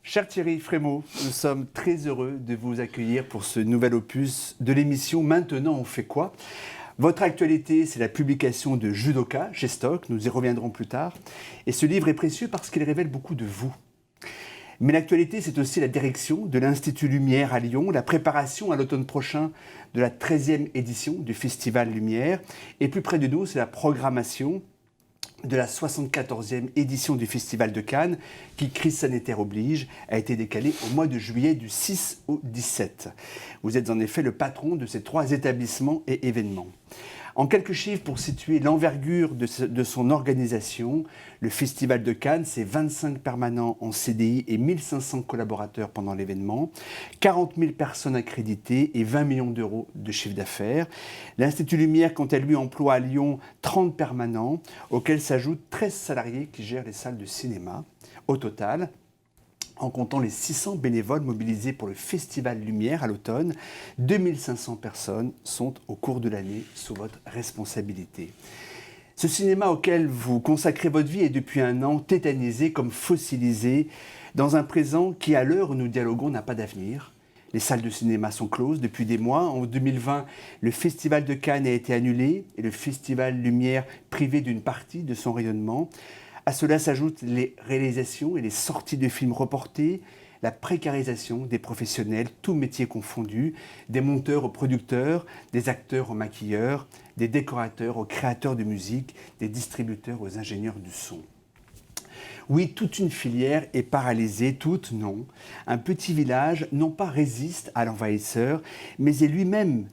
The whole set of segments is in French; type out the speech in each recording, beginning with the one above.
Cher Thierry Frémaux, nous sommes très heureux de vous accueillir pour ce nouvel opus de l'émission Maintenant on fait quoi ? Votre actualité, c'est la publication de Judoka chez Stock, nous y reviendrons plus tard. Et ce livre est précieux parce qu'il révèle beaucoup de vous. Mais l'actualité, c'est aussi la direction de l'Institut Lumière à Lyon, la préparation à l'automne prochain de la 13e édition du Festival Lumière. Et plus près de nous, c'est la programmation de la 74e édition du Festival de Cannes, qui, crise sanitaire oblige, a été décalée au mois de juillet du 6 au 17. Vous êtes en effet le patron de ces trois établissements et événements. En quelques chiffres pour situer l'envergure de son organisation, le Festival de Cannes, c'est 25 permanents en CDI et 1500 collaborateurs pendant l'événement, 40 000 personnes accréditées et 20 millions d'euros de chiffre d'affaires. L'Institut Lumière, quant à lui, emploie à Lyon 30 permanents, auxquels s'ajoutent 13 salariés qui gèrent les salles de cinéma. Au total, en comptant les 600 bénévoles mobilisés pour le Festival Lumière à l'automne, 2500 personnes sont au cours de l'année sous votre responsabilité. Ce cinéma auquel vous consacrez votre vie est depuis un an tétanisé comme fossilisé dans un présent qui, à l'heure où nous dialoguons, n'a pas d'avenir. Les salles de cinéma sont closes depuis des mois. En 2020, le Festival de Cannes a été annulé et le Festival Lumière privé d'une partie de son rayonnement. À cela s'ajoutent les réalisations et les sorties de films reportées, la précarisation des professionnels, tous métiers confondus, des monteurs aux producteurs, des acteurs aux maquilleurs, des décorateurs aux créateurs de musique, des distributeurs aux ingénieurs du son. Oui, toute une filière est paralysée, toute non. Un petit village, non pas résiste à l'envahisseur, mais lui-même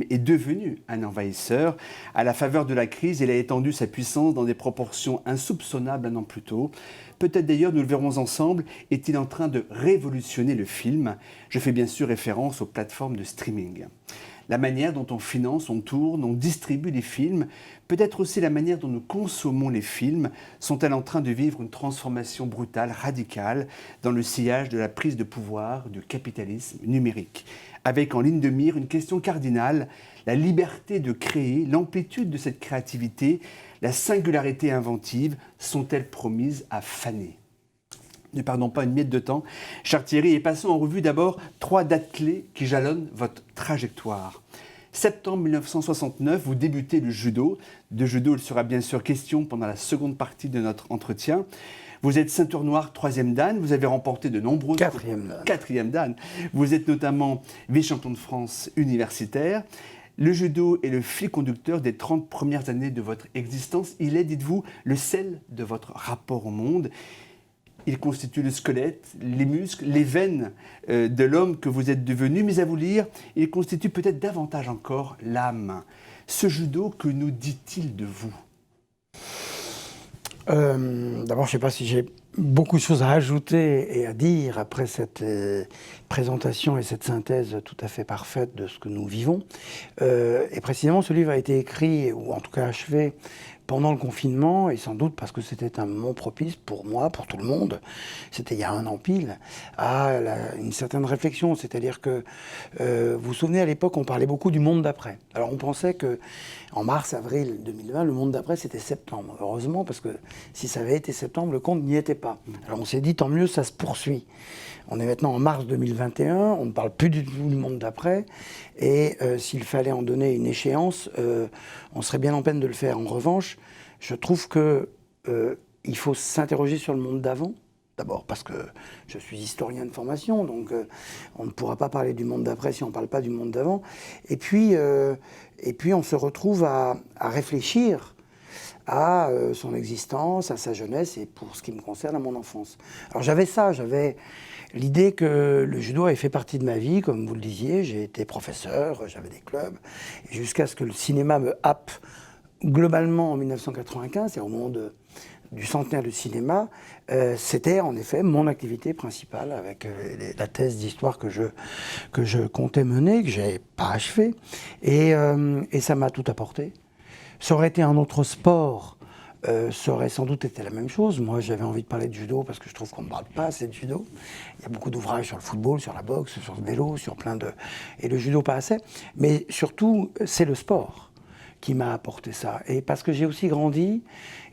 est devenu un envahisseur. À la faveur de la crise, il a étendu sa puissance dans des proportions insoupçonnables un an plus tôt. Peut-être d'ailleurs, nous le verrons ensemble, est-il en train de révolutionner le film. Je fais bien sûr référence aux plateformes de streaming. La manière dont on finance, on tourne, on distribue les films, peut-être aussi la manière dont nous consommons les films, sont-elles en train de vivre une transformation brutale, radicale, dans le sillage de la prise de pouvoir du capitalisme numérique, avec en ligne de mire une question cardinale, la liberté de créer, l'amplitude de cette créativité, la singularité inventive, sont-elles promises à faner ? Ne perdons pas une miette de temps. Cher Thierry, et passons en revue d'abord 3 dates clés qui jalonnent votre trajectoire. Septembre 1969, vous débutez le judo. De judo, il sera bien sûr question pendant la seconde partie de notre entretien. Vous êtes ceinture noire, 3e dan. Vous avez remporté de nombreuses... 4e dan. Vous êtes notamment vice-champion de France universitaire. Le judo est le fil conducteur des 30 premières années de votre existence. Il est, dites-vous, le sel de votre rapport au monde. Il constitue le squelette, les muscles, les veines de l'homme que vous êtes devenu. Mais à vous lire, il constitue peut-être davantage encore l'âme. Ce judo, que nous dit-il de vous ? D'abord, je ne sais pas si j'ai beaucoup de choses à ajouter et à dire après cette présentation et cette synthèse tout à fait parfaite de ce que nous vivons. Et précisément, ce livre a été écrit, ou en tout cas achevé, pendant le confinement, et sans doute parce que c'était un moment propice pour moi, pour tout le monde, c'était il y a un an pile, à une certaine réflexion. C'est-à-dire que, vous vous souvenez, à l'époque, on parlait beaucoup du monde d'après. Alors on pensait que en mars, avril 2020, le monde d'après, c'était septembre. Heureusement, parce que si ça avait été septembre, le compte n'y était pas. Alors on s'est dit, tant mieux, ça se poursuit. On est maintenant en mars 2021, on ne parle plus du tout du monde d'après, et s'il fallait en donner une échéance, on serait bien en peine de le faire. En revanche, je trouve qu'il faut s'interroger sur le monde d'avant. D'abord parce que je suis historien de formation, donc on ne pourra pas parler du monde d'après si on ne parle pas du monde d'avant. Et puis on se retrouve à réfléchir à son existence, à sa jeunesse et pour ce qui me concerne, à mon enfance. Alors j'avais l'idée que le judo avait fait partie de ma vie, comme vous le disiez. J'ai été professeur, j'avais des clubs, et jusqu'à ce que le cinéma me happe globalement en 1995, c'est au moment du centenaire du cinéma, c'était en effet mon activité principale avec la thèse d'histoire que je comptais mener, que je n'avais pas achevée, et ça m'a tout apporté. Ça aurait été un autre sport, ça aurait sans doute été la même chose. Moi, j'avais envie de parler de judo parce que je trouve qu'on ne parle pas assez de judo. Il y a beaucoup d'ouvrages sur le football, sur la boxe, sur le vélo, sur plein de... Et le judo, pas assez. Mais surtout, c'est le sport qui m'a apporté ça. Et parce que j'ai aussi grandi,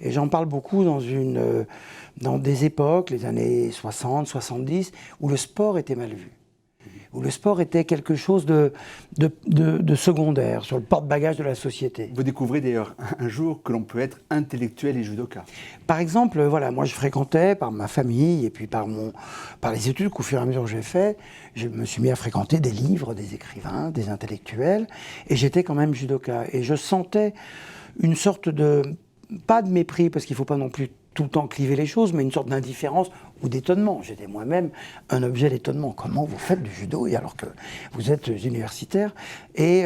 et j'en parle beaucoup dans des époques, les années 60, 70, où le sport était mal vu, où le sport était quelque chose de secondaire, sur le porte-bagages de la société. Vous découvrez d'ailleurs un jour que l'on peut être intellectuel et judoka. Par exemple, voilà, moi je fréquentais par ma famille et puis par les études qu'au fur et à mesure que j'ai fait, je me suis mis à fréquenter des livres, des écrivains, des intellectuels, et j'étais quand même judoka. Et je sentais une sorte pas de mépris, parce qu'il ne faut pas non plus tout le temps cliver les choses, mais une sorte d'indifférence ou d'étonnement. J'étais moi-même un objet d'étonnement. Comment vous faites du judo alors que vous êtes universitaire ? Et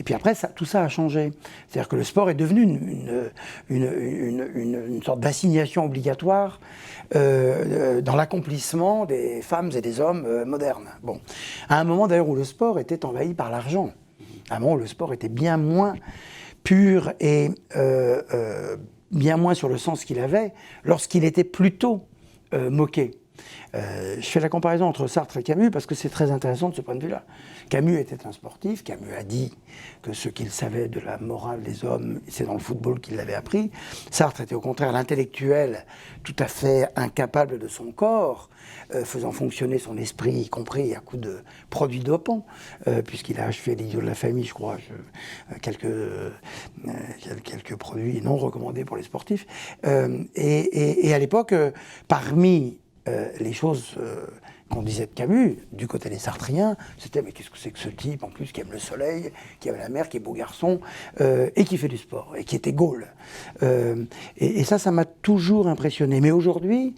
puis après, tout ça a changé. C'est-à-dire que le sport est devenu une sorte d'assignation obligatoire dans l'accomplissement des femmes et des hommes modernes. Bon. À un moment d'ailleurs où le sport était envahi par l'argent. À un moment où le sport était bien moins pur et bien moins sur le sens qu'il avait lorsqu'il était plutôt moqué. Je fais la comparaison entre Sartre et Camus parce que c'est très intéressant de ce point de vue-là. Camus était un sportif, Camus a dit que ce qu'il savait de la morale des hommes, c'est dans le football qu'il l'avait appris. Sartre était au contraire l'intellectuel tout à fait incapable de son corps, faisant fonctionner son esprit, y compris à coups de produits dopants, puisqu'il a achevé l'idiot de la famille, je crois, quelques produits non recommandés pour les sportifs. Et à l'époque, parmi les choses qu'on disait de Camus, du côté des Sartriens, c'était mais qu'est-ce que c'est que ce type, en plus, qui aime le soleil, qui aime la mer, qui est beau garçon, et qui fait du sport, et qui était Gaulle. Et ça m'a toujours impressionné. Mais aujourd'hui,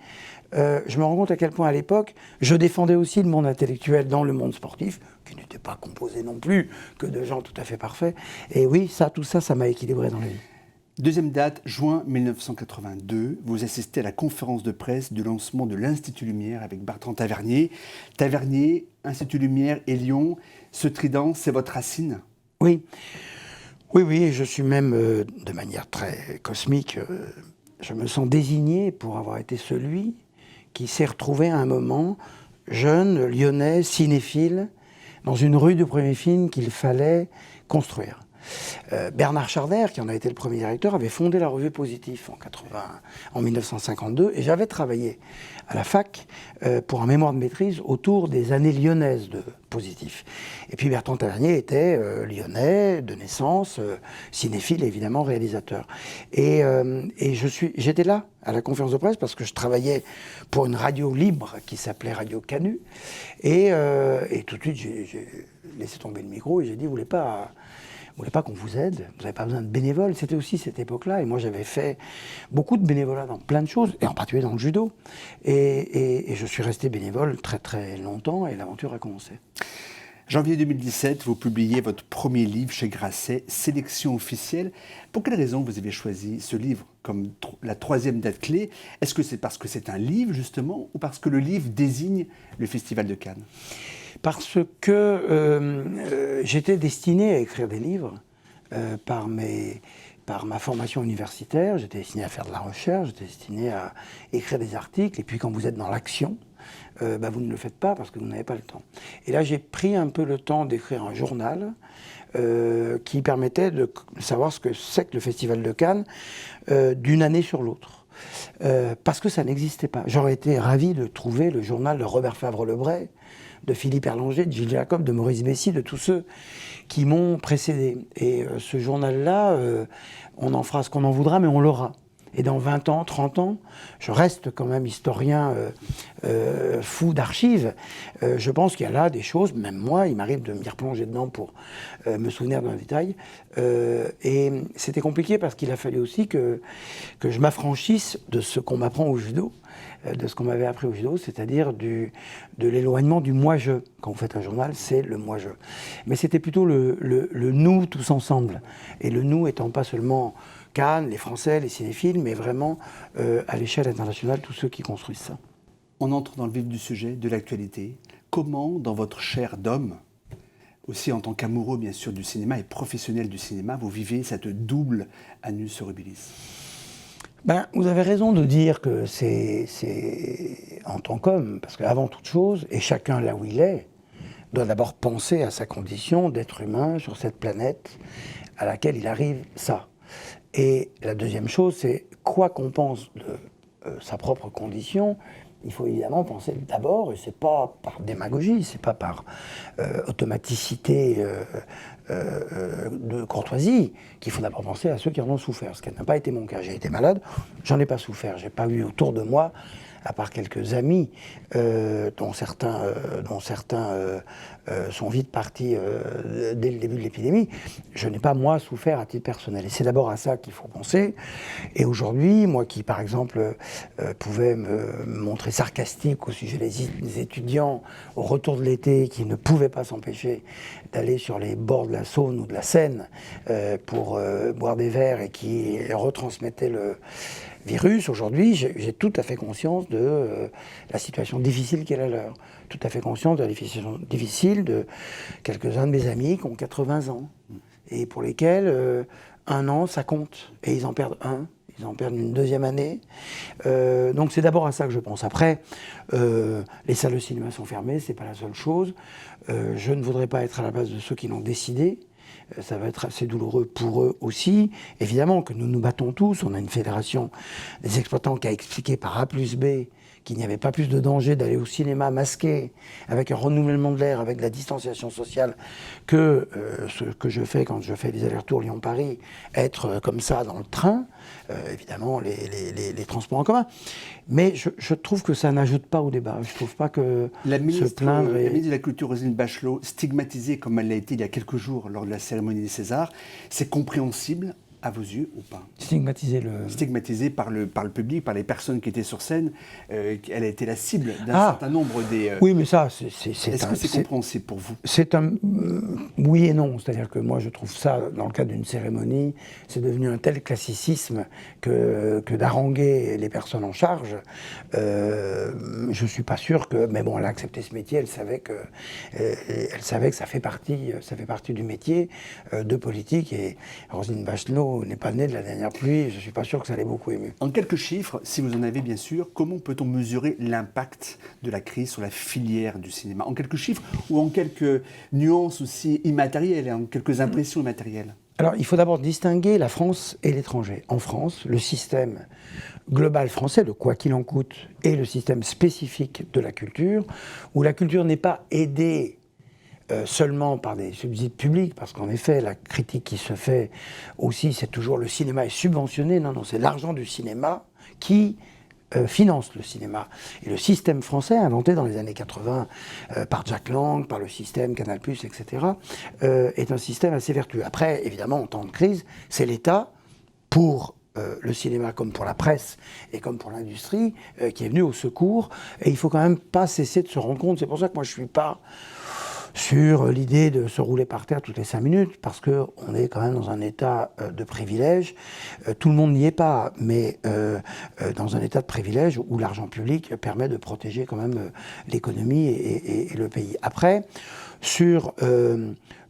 je me rends compte à quel point, à l'époque, je défendais aussi le monde intellectuel dans le monde sportif, qui n'était pas composé non plus que de gens tout à fait parfaits. Et oui, tout ça m'a équilibré dans la vie. Deuxième date, juin 1982, vous assistez à la conférence de presse du lancement de l'Institut Lumière avec Bertrand Tavernier. Tavernier, Institut Lumière et Lyon, ce trident, c'est votre racine ? Oui, et je suis même, de manière très cosmique, je me sens désigné pour avoir été celui qui s'est retrouvé à un moment, jeune, lyonnais, cinéphile, dans une rue du premier film qu'il fallait construire. Bernard Charder, qui en a été le premier directeur, avait fondé la revue Positif en 1952, et j'avais travaillé à la fac pour un mémoire de maîtrise autour des années lyonnaises de Positif. Et puis Bertrand Tavernier était lyonnais de naissance, cinéphile et évidemment réalisateur. Et j'étais là à la conférence de presse parce que je travaillais pour une radio libre qui s'appelait Radio Canu, et tout de suite j'ai laissé tomber le micro et j'ai dit vous voulez pas qu'on vous aide, vous n'avez pas besoin de bénévoles. C'était aussi cette époque-là, et moi j'avais fait beaucoup de bénévolat dans plein de choses, et en particulier dans le judo. Et je suis resté bénévole très très longtemps, et l'aventure a commencé. Janvier 2017, vous publiez votre premier livre chez Grasset, Sélection officielle. Pour quelle raison vous avez choisi ce livre comme la troisième date clé ? Est-ce que c'est parce que c'est un livre, justement, ou parce que le livre désigne le Festival de Cannes ? Parce que j'étais destiné à écrire des livres par ma formation universitaire. J'étais destiné à faire de la recherche, j'étais destiné à écrire des articles. Et puis quand vous êtes dans l'action, vous ne le faites pas parce que vous n'avez pas le temps. Et là, j'ai pris un peu le temps d'écrire un journal qui permettait de savoir ce que c'est que le Festival de Cannes d'une année sur l'autre. Parce que ça n'existait pas. J'aurais été ravi de trouver le journal de Robert Fabre-Lebret, de Philippe Erlanger, de Gilles Jacob, de Maurice Bessy, de tous ceux qui m'ont précédé. Et ce journal-là, on en fera ce qu'on en voudra, mais on l'aura. Et dans 20 ans, 30 ans, je reste quand même historien fou d'archives. Je pense qu'il y a là des choses, même moi, il m'arrive de m'y replonger dedans pour me souvenir d'un détail. Et c'était compliqué parce qu'il a fallu aussi que je m'affranchisse de ce qu'on m'apprend au judo, de ce qu'on m'avait appris au judo, c'est-à-dire de l'éloignement du moi-je. Quand vous faites un journal, c'est le moi-je. Mais c'était plutôt le nous tous ensemble. Et le nous étant pas seulement Cannes, les Français, les cinéphiles, mais vraiment à l'échelle internationale, tous ceux qui construisent ça. On entre dans le vif du sujet, de l'actualité. Comment, dans votre chair d'homme, aussi en tant qu'amoureux bien sûr du cinéma et professionnel du cinéma, vous vivez cette double annus horribilis ? Vous avez raison de dire que c'est en tant qu'homme, parce qu'avant toute chose, et chacun là où il est, doit d'abord penser à sa condition d'être humain sur cette planète, à laquelle il arrive ça. Et la deuxième chose, c'est quoi qu'on pense de sa propre condition, il faut évidemment penser d'abord, et c'est pas par démagogie, c'est pas par automaticité de courtoisie, qu'il faut d'abord penser à ceux qui en ont souffert. Ce qui n'a pas été mon cas. J'ai été malade, j'en ai pas souffert. J'ai pas eu autour de moi, à part quelques amis, dont certains sont vite partis dès le début de l'épidémie, je n'ai pas, moi, souffert à titre personnel. Et c'est d'abord à ça qu'il faut penser. Et aujourd'hui, moi qui, par exemple, pouvais me montrer sarcastique au sujet des étudiants au retour de l'été qui ne pouvaient pas s'empêcher d'aller sur les bords de la Saône ou de la Seine pour boire des verres et qui retransmettaient le virus, aujourd'hui, j'ai tout à fait conscience de la situation difficile qu'est la leur. Tout à fait conscience de la situation difficile de quelques-uns de mes amis qui ont 80 ans et pour lesquels un an, ça compte. Et ils en perdent un, ils en perdent une deuxième année. Donc c'est d'abord à ça que je pense. Après, les salles de cinéma sont fermées, c'est pas la seule chose. Je ne voudrais pas être à la place de ceux qui l'ont décidé. Ça va être assez douloureux pour eux aussi. Évidemment que nous nous battons tous. On a une fédération des exploitants qui a expliqué par A plus B qu'il n'y avait pas plus de danger d'aller au cinéma masqué, avec un renouvellement de l'air, avec la distanciation sociale, que ce que je fais quand je fais des allers-retours Lyon-Paris, être comme ça dans le train, évidemment les transports en commun. Mais je trouve que ça n'ajoute pas au débat. Je ne trouve pas que se plaindre... La ministre de la Culture, Roselyne Bachelot, stigmatisée comme elle l'a été il y a quelques jours lors de la cérémonie des Césars, c'est compréhensible à vos yeux ou pas? Stigmatisée par le public, par les personnes qui étaient sur scène. Elle a été la cible d'un certain nombre des... Oui, mais ça, c'est... Est-ce que c'est compréhensible pour vous? C'est un... oui et non. C'est-à-dire que moi, je trouve ça, dans le cadre d'une cérémonie, c'est devenu un tel classicisme que d'haranguer les personnes en charge. Je ne suis pas sûr que... Mais bon, elle a accepté ce métier, elle savait que ça fait partie du métier de politique. Et Roselyne Bachelot n'est pas née de la dernière pluie, je ne suis pas sûr que ça l'ait beaucoup ému. En quelques chiffres, si vous en avez bien sûr, comment peut-on mesurer l'impact de la crise sur la filière du cinéma? En quelques chiffres ou en quelques nuances aussi immatérielles et en quelques impressions immatérielles? Alors, il faut d'abord distinguer la France et l'étranger. En France, le système global français, de quoi qu'il en coûte, et le système spécifique de la culture, où la culture n'est pas aidée seulement par des subsides publics, parce qu'en effet, la critique qui se fait aussi, c'est toujours le cinéma est subventionné. Non, c'est l'argent du cinéma qui finance le cinéma. Et le système français, inventé dans les années 80 par Jack Lang, par le système Canal+, etc., est un système assez vertueux. Après, évidemment, en temps de crise, c'est l'État, pour le cinéma comme pour la presse et comme pour l'industrie, qui est venu au secours. Et il ne faut quand même pas cesser de se rendre compte. C'est pour ça que moi, je ne suis pas sur l'idée de se rouler par terre toutes les 5 minutes, parce qu'on est quand même dans un état de privilège. Tout le monde n'y est pas, mais dans un état de privilège où l'argent public permet de protéger quand même l'économie et le pays. Après,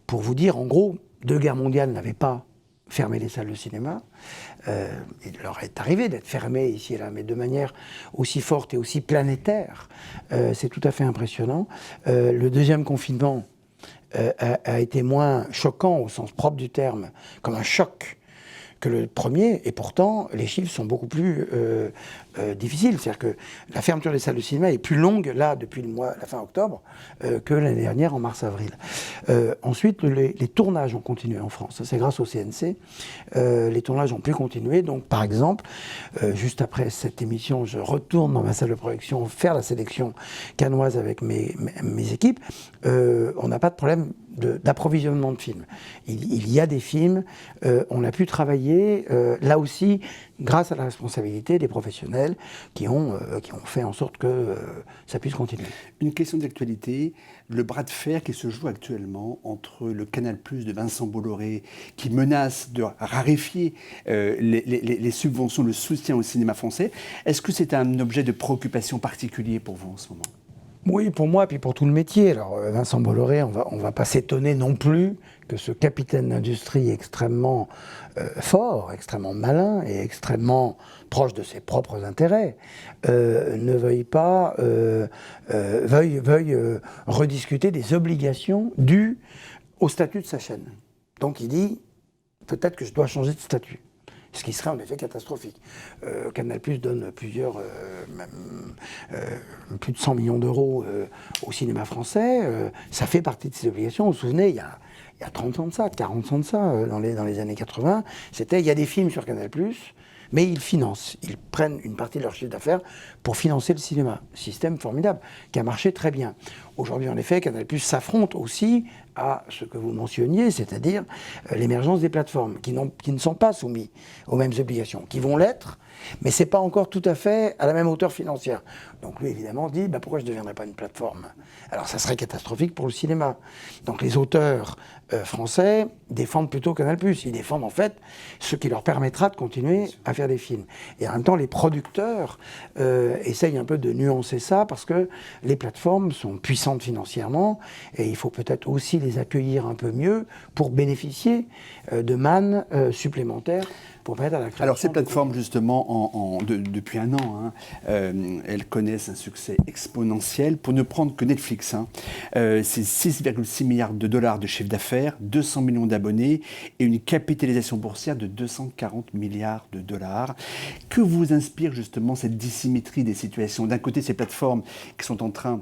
pour vous dire, en gros, 2 guerres mondiales n'avaient pas fermé les salles de cinéma. Il leur est arrivé d'être fermées ici et là, mais de manière aussi forte et aussi planétaire. C'est tout à fait impressionnant. Le deuxième confinement a été moins choquant au sens propre du terme, comme un choc, que le premier, et pourtant les chiffres sont beaucoup plus difficiles. C'est-à-dire que la fermeture des salles de cinéma est plus longue là depuis la fin octobre que l'année dernière en mars-avril. Ensuite, les tournages ont continué en France. Ça, c'est grâce au CNC. Les tournages ont pu continuer. Donc, par exemple, juste après cette émission, je retourne dans ma salle de projection faire la sélection cannoise avec mes équipes. On n'a pas de problème d'approvisionnement de films. Il y a des films, on a pu travailler, là aussi, grâce à la responsabilité des professionnels qui ont fait en sorte que ça puisse continuer. Une question d'actualité, le bras de fer qui se joue actuellement entre le Canal+ de Vincent Bolloré, qui menace de raréfier les subventions, le soutien au cinéma français, est-ce que c'est un objet de préoccupation particulier pour vous en ce moment ? Oui, pour moi, puis pour tout le métier. Alors, Vincent Bolloré, on va pas s'étonner non plus que ce capitaine d'industrie extrêmement fort, extrêmement malin et extrêmement proche de ses propres intérêts, veuille rediscuter des obligations dues au statut de sa chaîne. Donc il dit, peut-être que je dois changer de statut. Ce qui serait en effet catastrophique. Canal+ donne plus de 100 millions d'euros au cinéma français. Ça fait partie de ses obligations. Vous vous souvenez, il y a 30 ans de ça, 40 ans de ça, dans les années 80, il y a des films sur Canal+, mais ils financent. Ils prennent une partie de leur chiffre d'affaires pour financer le cinéma. Système formidable, qui a marché très bien. Aujourd'hui, en effet, Canal+ s'affronte aussi à ce que vous mentionniez, c'est-à-dire l'émergence des plateformes, qui ne sont pas soumis aux mêmes obligations, qui vont l'être, mais ce n'est pas encore tout à fait à la même hauteur financière. Donc lui, évidemment, dit pourquoi je ne deviendrais pas une plateforme? Alors ça serait catastrophique pour le cinéma. Donc les auteurs français défendent plutôt Canal+. Ils défendent en fait ce qui leur permettra de continuer à faire des films. Et en même temps, les producteurs essayent un peu de nuancer ça, parce que les plateformes sont puissantes financièrement, et il faut peut-être aussi les accueillir un peu mieux pour bénéficier de mannes supplémentaires pour permettre à la création. Alors ces plateformes, justement, depuis un an, elles connaissent un succès exponentiel. Pour ne prendre que Netflix, c'est 6,6 milliards de dollars de chiffre d'affaires, 200 millions d'abonnés et une capitalisation boursière de 240 milliards de dollars. Que vous inspire justement cette dissymétrie des situations? D'un côté, ces plateformes qui sont en train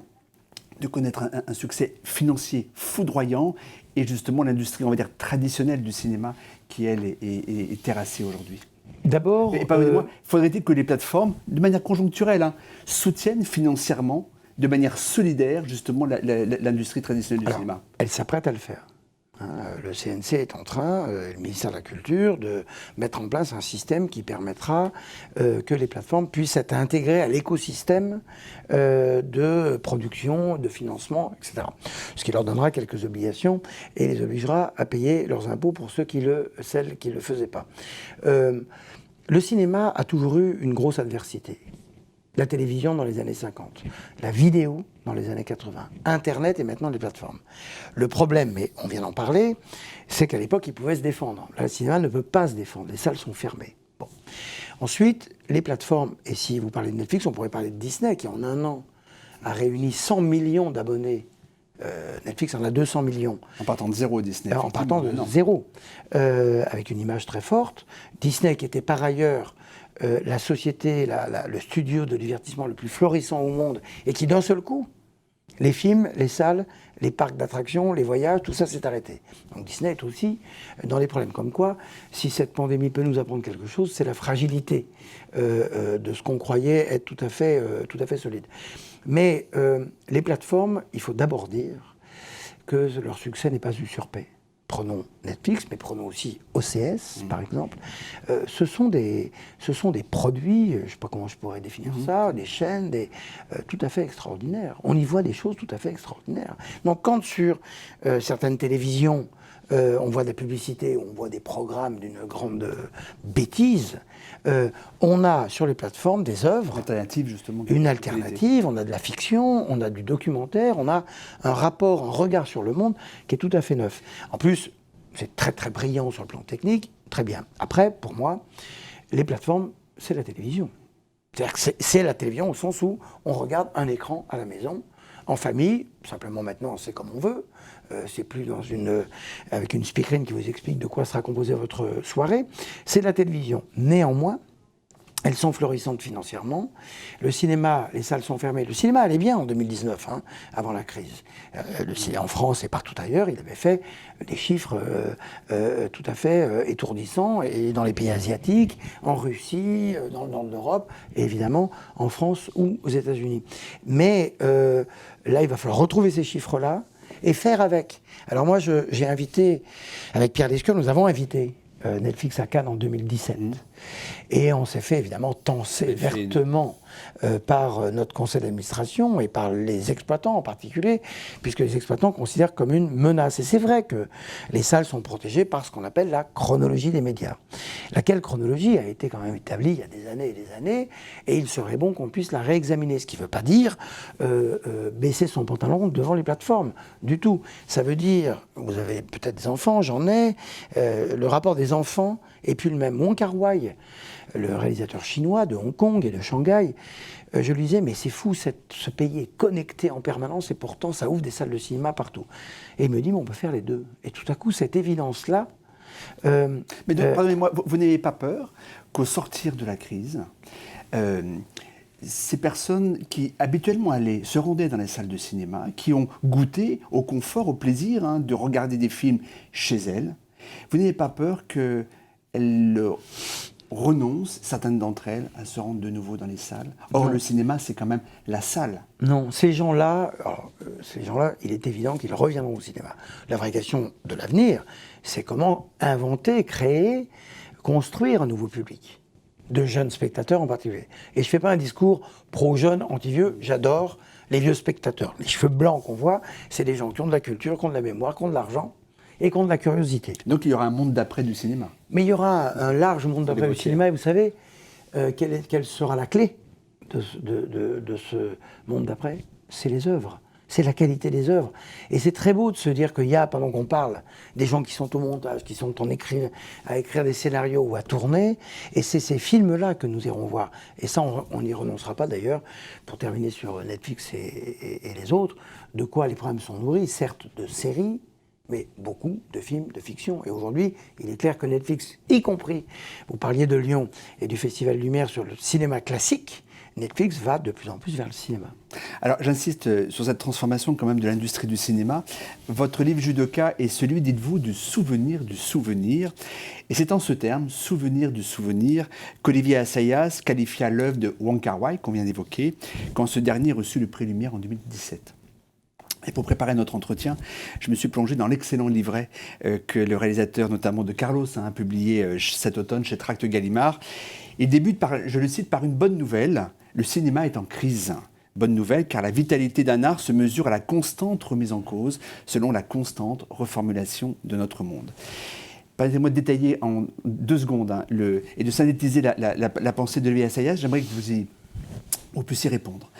de connaître un succès financier foudroyant, et justement l'industrie, on va dire, traditionnelle du cinéma qui, elle, est terrassée aujourd'hui. D'abord, pardonnez-moi, faudrait-il que les plateformes, de manière conjoncturelle, soutiennent financièrement, de manière solidaire, justement, l'industrie traditionnelle du cinéma? Elles s'apprêtent à le faire. Le CNC est en train, le ministère de la Culture, de mettre en place un système qui permettra que les plateformes puissent être intégrées à l'écosystème de production, de financement, etc. Ce qui leur donnera quelques obligations et les obligera à payer leurs impôts pour celles qui ne le faisaient pas. Le cinéma a toujours eu une grosse adversité. La télévision dans les années 50, la vidéo dans les années 80, Internet et maintenant les plateformes. Le problème, mais on vient d'en parler, c'est qu'à l'époque, ils pouvaient se défendre. Là, le cinéma ne peut pas se défendre, les salles sont fermées. Bon. Ensuite, les plateformes, et si vous parlez de Netflix, on pourrait parler de Disney, qui en un an a réuni 100 millions d'abonnés. Netflix en a 200 millions. En partant de zéro, Disney. En partant de zéro, avec une image très forte. Disney, qui était par ailleurs la société, le studio de divertissement le plus florissant au monde, et qui d'un seul coup, les films, les salles, les parcs d'attractions, les voyages, tout ça s'est arrêté. Donc Disney est aussi dans les problèmes. Comme quoi, si cette pandémie peut nous apprendre quelque chose, c'est la fragilité de ce qu'on croyait être tout à fait solide. Mais les plateformes, il faut d'abord dire que leur succès n'est pas usurpé. Prenons Netflix, mais prenons aussi OCS, par exemple. Ce sont des produits, je ne sais pas comment je pourrais définir ça, des chaînes tout à fait extraordinaires. On y voit des choses tout à fait extraordinaires. Donc quand sur certaines télévisions, on voit des publicités, on voit des programmes d'une grande bêtise, on a sur les plateformes des œuvres. Alternative, justement. Une alternative, on a de la fiction, on a du documentaire, on a un rapport, un regard sur le monde qui est tout à fait neuf. En plus, c'est très très brillant sur le plan technique, très bien. Après, pour moi, les plateformes, c'est la télévision. C'est-à-dire que c'est la télévision au sens où on regarde un écran à la maison, en famille, simplement maintenant c'est comme on veut, c'est plus avec une speakerine qui vous explique de quoi sera composée votre soirée, c'est la télévision. Néanmoins, elles sont florissantes financièrement. Le cinéma, les salles sont fermées. Le cinéma allait bien en 2019, avant la crise. Le cinéma en France et partout ailleurs, il avait fait des chiffres tout à fait étourdissants, et dans les pays asiatiques, en Russie, dans le nord de l'Europe, et évidemment en France ou aux États-Unis. Mais là, il va falloir retrouver ces chiffres-là et faire avec. Alors moi, j'ai invité, avec Pierre Lescure, nous avons invité Netflix à Cannes en 2017. Et on s'est fait évidemment tancer vertement par notre conseil d'administration et par les exploitants en particulier, puisque les exploitants considèrent comme une menace. Et c'est vrai que les salles sont protégées par ce qu'on appelle la chronologie des médias, laquelle chronologie a été quand même établie il y a des années et des années, et il serait bon qu'on puisse la réexaminer, ce qui ne veut pas dire baisser son pantalon devant les plateformes, du tout. Ça veut dire, vous avez peut-être des enfants, j'en ai, le rapport des enfants est plus le même. Wong Kar-wai, le réalisateur chinois de Hong Kong et de Shanghai, je lui disais, mais c'est fou, ce pays est connecté en permanence et pourtant ça ouvre des salles de cinéma partout. Et il me dit, mais on peut faire les deux. Et tout à coup, cette évidence-là Mais pardonnez-moi, vous n'avez pas peur qu'au sortir de la crise, ces personnes qui habituellement se rendaient dans les salles de cinéma, qui ont goûté au confort, au plaisir de regarder des films chez elles, vous n'avez pas peur qu'elles renoncent, certaines d'entre elles, à se rendre de nouveau dans les salles? Or, le cinéma, c'est quand même la salle. Non, ces gens-là, il est évident qu'ils reviendront au cinéma. La vraie question de l'avenir, c'est comment inventer, créer, construire un nouveau public, de jeunes spectateurs en particulier. Et je ne fais pas un discours pro-jeune, anti-vieux, j'adore les vieux spectateurs. Les cheveux blancs qu'on voit, c'est des gens qui ont de la culture, qui ont de la mémoire, qui ont de l'argent et qui ont de la curiosité. Donc il y aura un monde d'après du cinéma. Mais il y aura un large monde d'après du cinéma, et vous savez, quelle sera la clé de ce monde d'après? C'est les œuvres. C'est la qualité des œuvres. Et c'est très beau de se dire qu'il y a, pendant qu'on parle, des gens qui sont au montage, qui sont à écrire des scénarios ou à tourner. Et c'est ces films-là que nous irons voir. Et ça, on n'y renoncera pas d'ailleurs. Pour terminer sur Netflix et les autres, de quoi les programmes sont nourris, certes de séries, mais beaucoup de films de fiction. Et aujourd'hui, il est clair que Netflix, y compris, vous parliez de Lyon et du Festival Lumière sur le cinéma classique, Netflix va de plus en plus vers le cinéma. Alors j'insiste sur cette transformation quand même de l'industrie du cinéma. Votre livre Judoka est celui, dites-vous, du souvenir du souvenir. Et c'est en ce terme, souvenir du souvenir, qu'Olivier Assayas qualifia l'œuvre de Wong Kar-wai, qu'on vient d'évoquer, quand ce dernier reçut le prix Lumière en 2017. Et pour préparer notre entretien, je me suis plongé dans l'excellent livret que le réalisateur, notamment de Carlos, a publié cet automne chez Tracte Gallimard. Il débute, je le cite, par une bonne nouvelle. Le cinéma est en crise. Bonne nouvelle, car la vitalité d'un art se mesure à la constante remise en cause, selon la constante reformulation de notre monde. Permettez-moi de détailler en 2 secondes et de synthétiser la pensée d'Olivier Assayas. J'aimerais que vous puissiez répondre.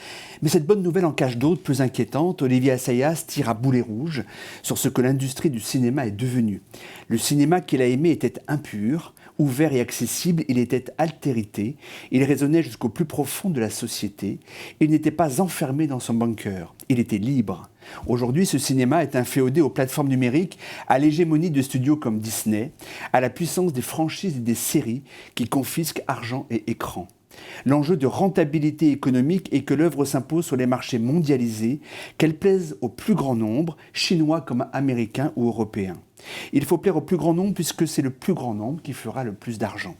Mais cette bonne nouvelle en cache d'autres plus inquiétantes. Olivier Assayas tire à boulet rouge sur ce que l'industrie du cinéma est devenue. Le cinéma qu'il a aimé était impur, ouvert et accessible, il était altérité, il résonnait jusqu'au plus profond de la société, il n'était pas enfermé dans son bunker, il était libre. Aujourd'hui, ce cinéma est inféodé aux plateformes numériques, à l'hégémonie de studios comme Disney, à la puissance des franchises et des séries qui confisquent argent et écran. L'enjeu de rentabilité économique est que l'œuvre s'impose sur les marchés mondialisés, qu'elle plaise au plus grand nombre, chinois comme américains ou européens. Il faut plaire au plus grand nombre puisque c'est le plus grand nombre qui fera le plus d'argent.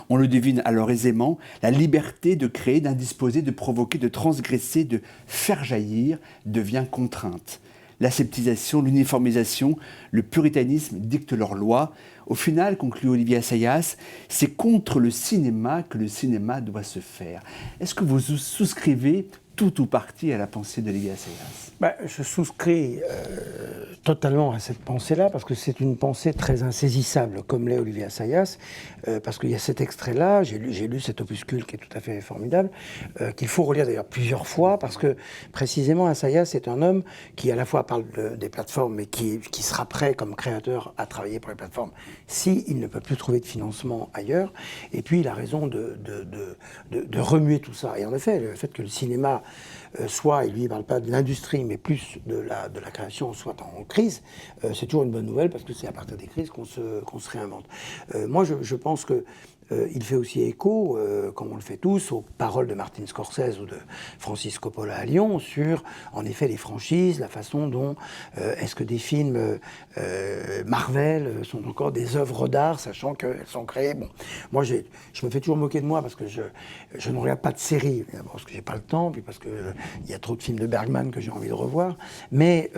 On le devine alors aisément, la liberté de créer, d'indisposer, de provoquer, de transgresser, de faire jaillir devient contrainte. L'aseptisation, l'uniformisation, le puritanisme dictent leurs lois. Au final, conclut Olivier Assayas, c'est contre le cinéma que le cinéma doit se faire. Est-ce que vous souscrivez tout ou partie à la pensée d'Olivier Assayas? Je souscris totalement à cette pensée-là, parce que c'est une pensée très insaisissable, comme l'est Olivier Assayas, parce qu'il y a cet extrait-là, j'ai lu cet opuscule qui est tout à fait formidable, qu'il faut relire d'ailleurs plusieurs fois, parce que précisément Assayas est un homme qui à la fois parle des plateformes, mais qui sera prêt comme créateur à travailler pour les plateformes s'il ne peut plus trouver de financement ailleurs, et puis il a raison de remuer tout ça. Et en effet, le fait que le cinéma soit, et lui il ne parle pas de l'industrie, mais plus de la création, soit en crise, c'est toujours une bonne nouvelle, parce que c'est à partir des crises qu'on se réinvente. Moi, je pense que il fait aussi écho, comme on le fait tous, aux paroles de Martin Scorsese ou de Francis Coppola à Lyon sur, en effet, les franchises, la façon dont est-ce que des films Marvel sont encore des œuvres d'art, sachant qu'elles sont créées. Bon, moi, je me fais toujours moquer de moi parce que je ne regarde pas de séries, parce que j'ai pas le temps, puis parce que il y a trop de films de Bergman que j'ai envie de revoir. Mais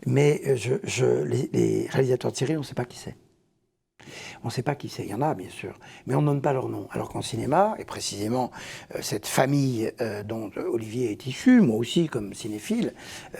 les réalisateurs de séries, on ne sait pas qui c'est. On ne sait pas qui c'est, il y en a bien sûr, mais on ne donne pas leur nom. Alors qu'en cinéma, et précisément cette famille dont Olivier est issu, moi aussi comme cinéphile,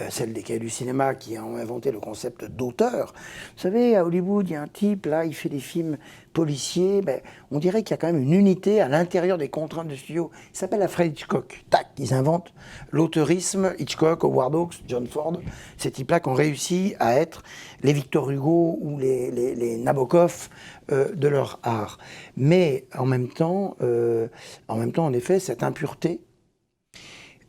celle des cahiers du cinéma qui ont inventé le concept d'auteur. Vous savez, à Hollywood, il y a un type, là, il fait des films policiers, on dirait qu'il y a quand même une unité à l'intérieur des contraintes de studio. Il s'appelle Alfred Hitchcock. Tac, ils inventent l'auteurisme, Hitchcock, Howard Hawks, John Ford, ces types-là qui ont réussi à être les Victor Hugo ou les Nabokov de leur art. Mais en même temps, en effet, cette impureté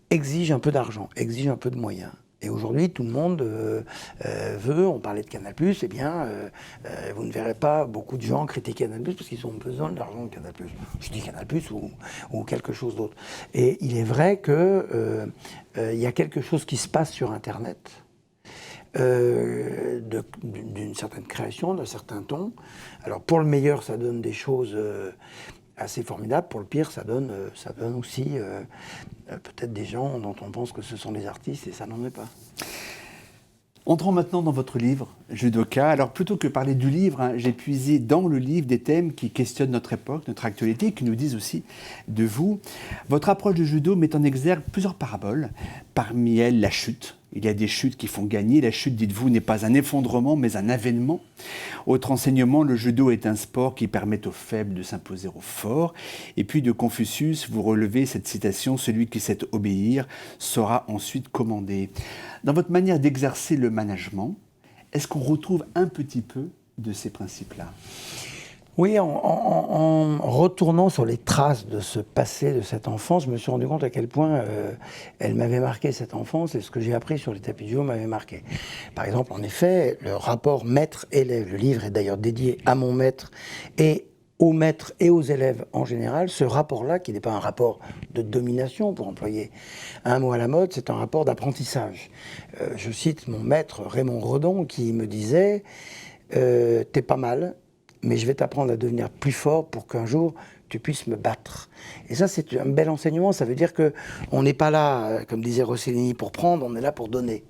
exige un peu d'argent, exige un peu de moyens. Et aujourd'hui, tout le monde veut, on parlait de Canal+, eh bien, vous ne verrez pas beaucoup de gens critiquer Canal+, parce qu'ils ont besoin de l'argent de Canal+. Je dis Canal+, ou quelque chose d'autre. Et il est vrai que il y a quelque chose qui se passe sur Internet, d'une certaine création, d'un certain ton. Alors, pour le meilleur, ça donne des choses assez formidables. Pour le pire, ça donne aussi peut-être des gens dont on pense que ce sont des artistes, et ça n'en est pas. Entrons maintenant dans votre livre, Judoka. Alors plutôt que parler du livre, hein, j'ai puisé dans le livre des thèmes qui questionnent notre époque, notre actualité, et qui nous disent aussi de vous. Votre approche du judo met en exergue plusieurs paraboles. Parmi elles, la chute. Il y a des chutes qui font gagner. La chute, dites-vous, n'est pas un effondrement, mais un avènement. Autre enseignement, le judo est un sport qui permet aux faibles de s'imposer aux forts. Et puis de Confucius, vous relevez cette citation, « Celui qui sait obéir saura ensuite commander ». Dans votre manière d'exercer le management, est-ce qu'on retrouve un petit peu de ces principes-là ? Oui, en retournant sur les traces de ce passé, de cette enfance, je me suis rendu compte à quel point elle m'avait marqué, cette enfance, et ce que j'ai appris sur les tapis de judo m'avait marqué. Par exemple, en effet, le rapport maître-élève, le livre est d'ailleurs dédié à mon maître et aux maîtres et aux élèves en général, ce rapport-là, qui n'est pas un rapport de domination, pour employer un mot à la mode, c'est un rapport d'apprentissage. Je cite mon maître Raymond Redon qui me disait « T'es pas mal, mais je vais t'apprendre à devenir plus fort pour qu'un jour tu puisses me battre. » Et ça, c'est un bel enseignement. Ça veut dire qu'on n'est pas là, comme disait Rossellini, pour prendre, on est là pour donner.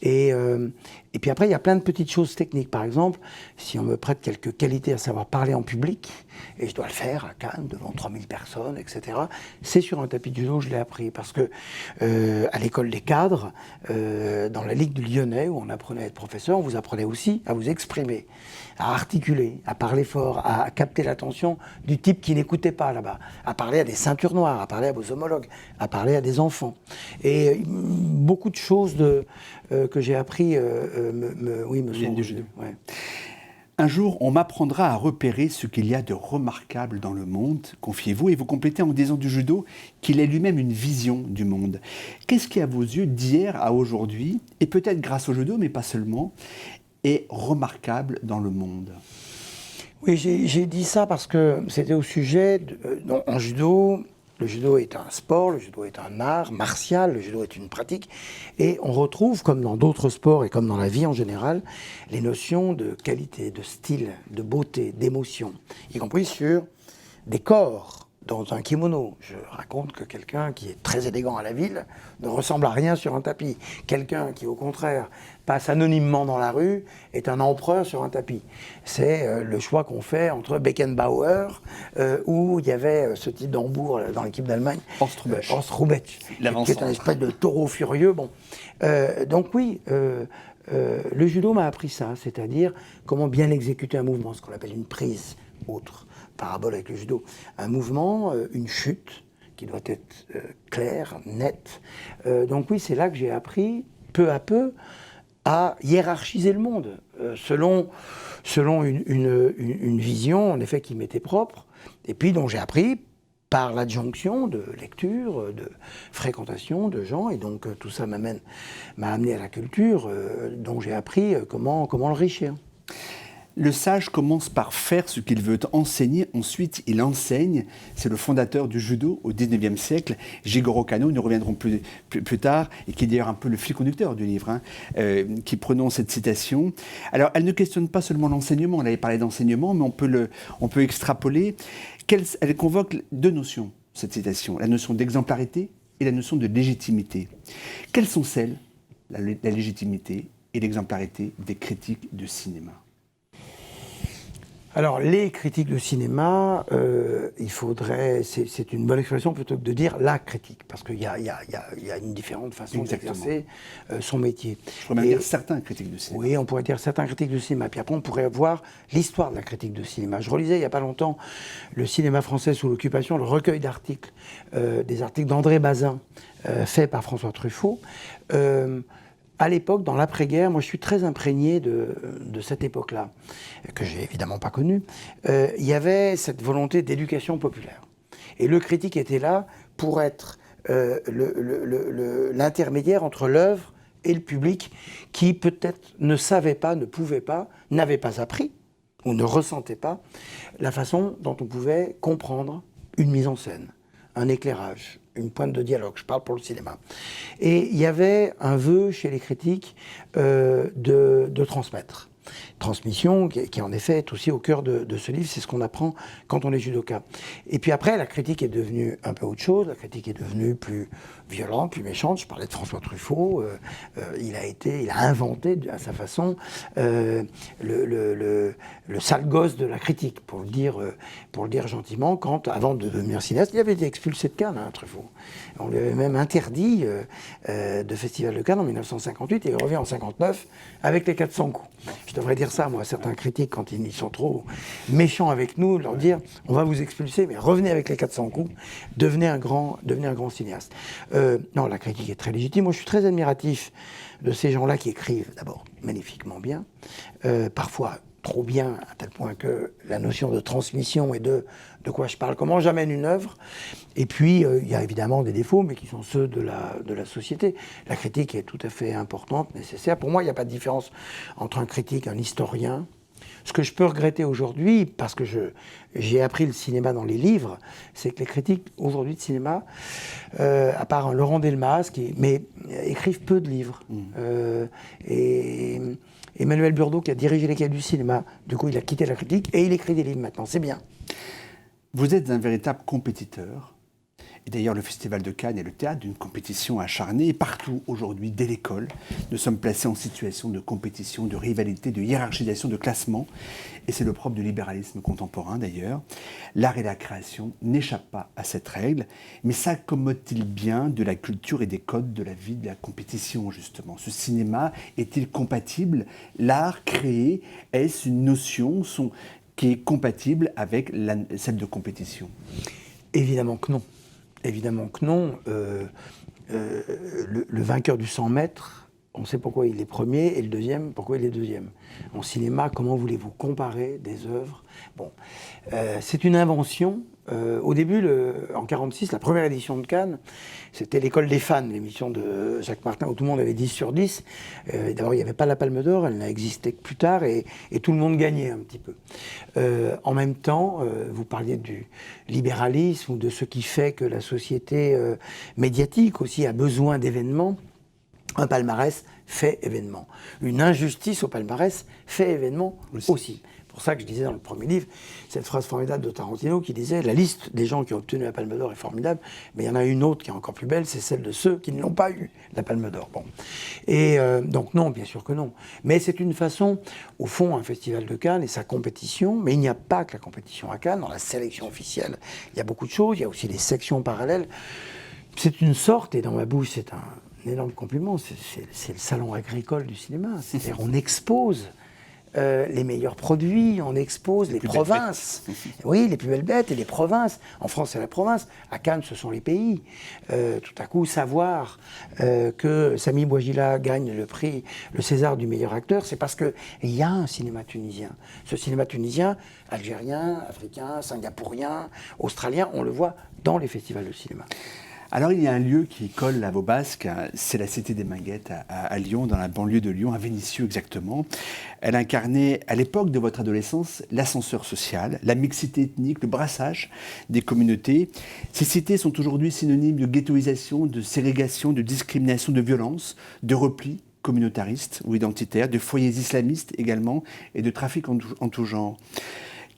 Et puis après, il y a plein de petites choses techniques. Par exemple, si on me prête quelques qualités à savoir parler en public, et je dois le faire à Cannes, devant 3000 personnes, etc., c'est sur un tapis de judo que je l'ai appris. Parce que à l'école des cadres, dans la Ligue du Lyonnais, où on apprenait à être professeur, on vous apprenait aussi à vous exprimer, à articuler, à parler fort, à capter l'attention du type qui n'écoutait pas là-bas, à parler à des ceintures noires, à parler à vos homologues, à parler à des enfants. Et beaucoup de choses que j'ai appris me sont du judo. Ouais. Un jour, on m'apprendra à repérer ce qu'il y a de remarquable dans le monde, confiez-vous, et vous complétez en disant du judo qu'il est lui-même une vision du monde. Qu'est-ce qui, à vos yeux, d'hier à aujourd'hui, et peut-être grâce au judo, mais pas seulement, est remarquable dans le monde ? Oui, j'ai dit ça parce que c'était au sujet, en judo, le judo est un sport, le judo est un art martial, le judo est une pratique, et on retrouve, comme dans d'autres sports et comme dans la vie en général, les notions de qualité, de style, de beauté, d'émotion, y compris sur des corps. Dans un kimono, je raconte que quelqu'un qui est très élégant à la ville ne ressemble à rien sur un tapis. Quelqu'un qui, au contraire, passe anonymement dans la rue est un empereur sur un tapis. C'est le choix qu'on fait entre Beckenbauer, où il y avait ce type d'Hambourg dans l'équipe d'Allemagne, Horst Hrubesch, qui est un espèce de taureau furieux. Bon. Donc oui, le judo m'a appris ça, c'est-à-dire comment bien exécuter un mouvement, ce qu'on appelle une prise, autre parabole avec le judo, un mouvement, une chute qui doit être claire, nette. Donc oui, c'est là que j'ai appris, peu à peu, à hiérarchiser le monde, selon une vision, en effet, qui m'était propre, et puis dont j'ai appris par l'adjonction de lecture, de fréquentation de gens, et donc tout ça m'a amené à la culture, dont j'ai appris comment l'enrichir. Le sage commence par faire ce qu'il veut enseigner, ensuite il enseigne. C'est le fondateur du judo au XIXe siècle, Jigoro Kano, nous reviendrons plus tard, et qui est d'ailleurs un peu le fil conducteur du livre, hein, qui prononce cette citation. Alors, elle ne questionne pas seulement l'enseignement, on avait parlé d'enseignement, mais on peut extrapoler. Elle convoque deux notions, cette citation, la notion d'exemplarité et la notion de légitimité. Quelles sont celles, la légitimité et l'exemplarité des critiques de cinéma ? Alors, les critiques de cinéma, il faudrait, c'est une bonne expression plutôt que de dire la critique, parce qu'il y a une différente façon d'exercer son métier. Je pourrais même dire certains critiques de cinéma. Oui, on pourrait dire certains critiques de cinéma, puis après on pourrait voir l'histoire de la critique de cinéma. Je relisais il n'y a pas longtemps le cinéma français sous l'occupation, le recueil d'articles, des articles d'André Bazin, faits par François Truffaut. À l'époque, dans l'après-guerre, moi je suis très imprégné de cette époque-là, que j'ai évidemment pas connue. Il y avait cette volonté d'éducation populaire. Et le critique était là pour être l'intermédiaire entre l'œuvre et le public qui peut-être ne savait pas, ne pouvait pas, n'avait pas appris ou ne ressentait pas la façon dont on pouvait comprendre une mise en scène, un éclairage, une pointe de dialogue, je parle pour le cinéma. Et il y avait un vœu chez les critiques de transmettre. Transmission qui en effet est aussi au cœur de ce livre, c'est ce qu'on apprend quand on est judoka. Et puis après, la critique est devenue un peu autre chose, la critique est devenue plus violente, plus méchante. Je parlais de François Truffaut, il a inventé à sa façon le sale gosse de la critique, pour le dire gentiment, quand, avant de devenir cinéaste, il avait été expulsé de Cannes, Truffaut. On lui avait même interdit de Festival de Cannes en 1958, et il revient en 1959 avec les 400 coups. Je devrais dire ça, moi, à certains critiques, quand ils sont trop méchants avec nous, leur dire on va vous expulser, mais revenez avec les 400 coups, devenez un grand cinéaste. Non, la critique est très légitime. Moi, je suis très admiratif de ces gens-là qui écrivent, d'abord, magnifiquement bien, parfois trop bien, à tel point que la notion de transmission et de quoi je parle, comment j'amène une œuvre. Et puis, il y a évidemment des défauts, mais qui sont ceux de la société. La critique est tout à fait importante, nécessaire. Pour moi, il n'y a pas de différence entre un critique, un historien. Ce que je peux regretter aujourd'hui, parce que j'ai appris le cinéma dans les livres, c'est que les critiques aujourd'hui de cinéma, à part Laurent Delmas, mais écrivent peu de livres. Et Emmanuel Burdeau, qui a dirigé les Cahiers du cinéma, du coup il a quitté la critique et il écrit des livres maintenant, c'est bien. Vous êtes un véritable compétiteur. Et d'ailleurs, le Festival de Cannes est le théâtre d'une compétition acharnée. Et partout, aujourd'hui, dès l'école, nous sommes placés en situation de compétition, de rivalité, de hiérarchisation, de classement. Et c'est le propre du libéralisme contemporain, d'ailleurs. L'art et la création n'échappent pas à cette règle. Mais s'accommode-t-il bien de la culture et des codes de la vie de la compétition, justement? Ce cinéma est-il compatible? L'art créé, est-ce une notion qui est compatible avec celle de compétition? Évidemment que non. Évidemment que non. Le vainqueur du 100 mètres, on sait pourquoi il est premier, et le deuxième, pourquoi il est deuxième. En cinéma, comment voulez-vous comparer des œuvres? Bon, c'est une invention. Au début, en 1946, la première édition de Cannes, c'était l'École des fans, l'émission de Jacques Martin, où tout le monde avait 10 sur 10. D'abord, il n'y avait pas la Palme d'Or, elle n'a existé que plus tard, et tout le monde gagnait un petit peu. En même temps, vous parliez du libéralisme, ou de ce qui fait que la société médiatique aussi a besoin d'événements. Un palmarès fait événement. Une injustice au palmarès fait événement aussi. C'est pour ça que je disais dans le premier livre, cette phrase formidable de Tarantino qui disait « La liste des gens qui ont obtenu la Palme d'Or est formidable, mais il y en a une autre qui est encore plus belle, c'est celle de ceux qui ne l'ont pas eu, la Palme d'Or. » Bon. Et donc non, bien sûr que non. Mais c'est une façon, au fond, un festival de Cannes et sa compétition, mais il n'y a pas que la compétition à Cannes, dans la sélection officielle, il y a beaucoup de choses, il y a aussi des sections parallèles. C'est une sorte, et dans ma bouche c'est un énorme compliment, c'est le salon agricole du cinéma. C'est-à-dire on expose les meilleurs produits, on expose les provinces. Oui, les plus belles bêtes et les provinces. En France, c'est la province. À Cannes, ce sont les pays. Tout à coup, savoir que Samy Bouajila gagne le prix, le César du meilleur acteur, c'est parce qu'il y a un cinéma tunisien. Ce cinéma tunisien, algérien, africain, singapourien, australien, on le voit dans les festivals de cinéma. Alors il y a un lieu qui colle à vos basques, c'est la Cité des Minguettes à Lyon, dans la banlieue de Lyon, à Vénissieux exactement. Elle incarnait à l'époque de votre adolescence l'ascenseur social, la mixité ethnique, le brassage des communautés. Ces cités sont aujourd'hui synonymes de ghettoisation, de ségrégation, de discrimination, de violence, de repli communautariste ou identitaire, de foyers islamistes également et de trafic en tout genre.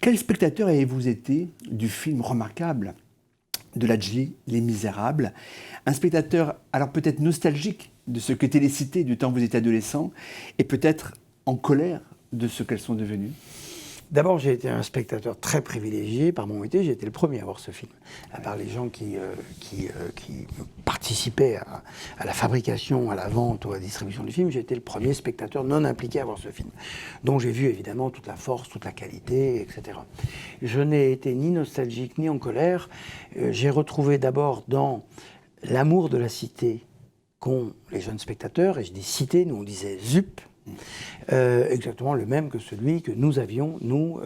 Quel spectateur avez-vous été du film remarquable de Ladjli, Les Misérables, un spectateur alors peut-être nostalgique de ce qu'étaient les cités du temps où vous étiez adolescent et peut-être en colère de ce qu'elles sont devenues? D'abord, j'ai été un spectateur très privilégié par mon métier. J'ai été le premier à voir ce film. À part les gens qui participaient à la fabrication, à la vente ou à la distribution du film, j'ai été le premier spectateur non impliqué à voir ce film, dont j'ai vu évidemment toute la force, toute la qualité, etc. Je n'ai été ni nostalgique ni en colère. J'ai retrouvé d'abord dans l'amour de la cité qu'ont les jeunes spectateurs, et je dis cité, nous on disait ZUP, exactement le même que celui que nous avions, nous,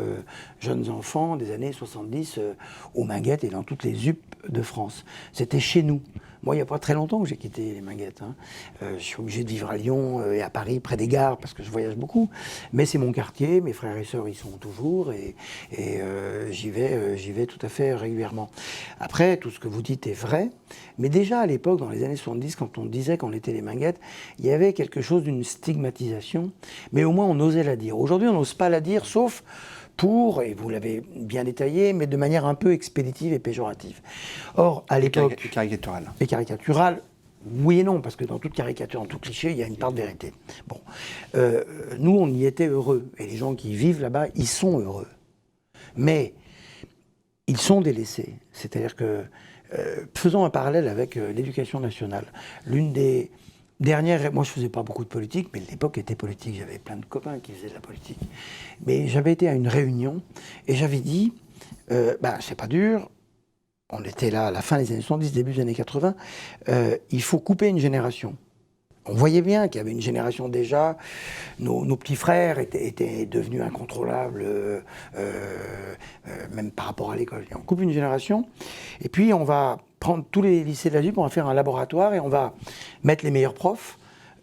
jeunes enfants des années 70, aux Minguettes et dans toutes les ZUP de France. C'était chez nous. Moi, il n'y a pas très longtemps que j'ai quitté les Minguettes. Hein. Je suis obligé de vivre à Lyon et à Paris, près des gares, parce que je voyage beaucoup. Mais c'est mon quartier, mes frères et sœurs y sont toujours, et j'y vais tout à fait régulièrement. Après, tout ce que vous dites est vrai, mais déjà à l'époque, dans les années 70, quand on disait qu'on était les Minguettes, il y avait quelque chose d'une stigmatisation, mais au moins on osait la dire. Aujourd'hui, on n'ose pas la dire, sauf pour, et vous l'avez bien détaillé, mais de manière un peu expéditive et péjorative. Or, à l'époque... Caricaturale. Et caricaturale, oui et non, parce que dans toute caricature, dans tout cliché, il y a une part de vérité. Bon. Nous, on y était heureux, et les gens qui vivent là-bas, ils sont heureux. Mais ils sont délaissés. C'est-à-dire que, faisons un parallèle avec l'éducation nationale. L'une des dernières, moi je faisais pas beaucoup de politique, mais l'époque était politique, j'avais plein de copains qui faisaient de la politique. Mais j'avais été à une réunion et j'avais dit, c'est pas dur, on était là à la fin des années 70, début des années 80, il faut couper une génération. On voyait bien qu'il y avait une génération déjà, nos petits frères étaient devenus incontrôlables, même par rapport à l'école. On coupe une génération, et puis on va prendre tous les lycées de la ZUP, on va faire un laboratoire, et on va mettre les meilleurs profs,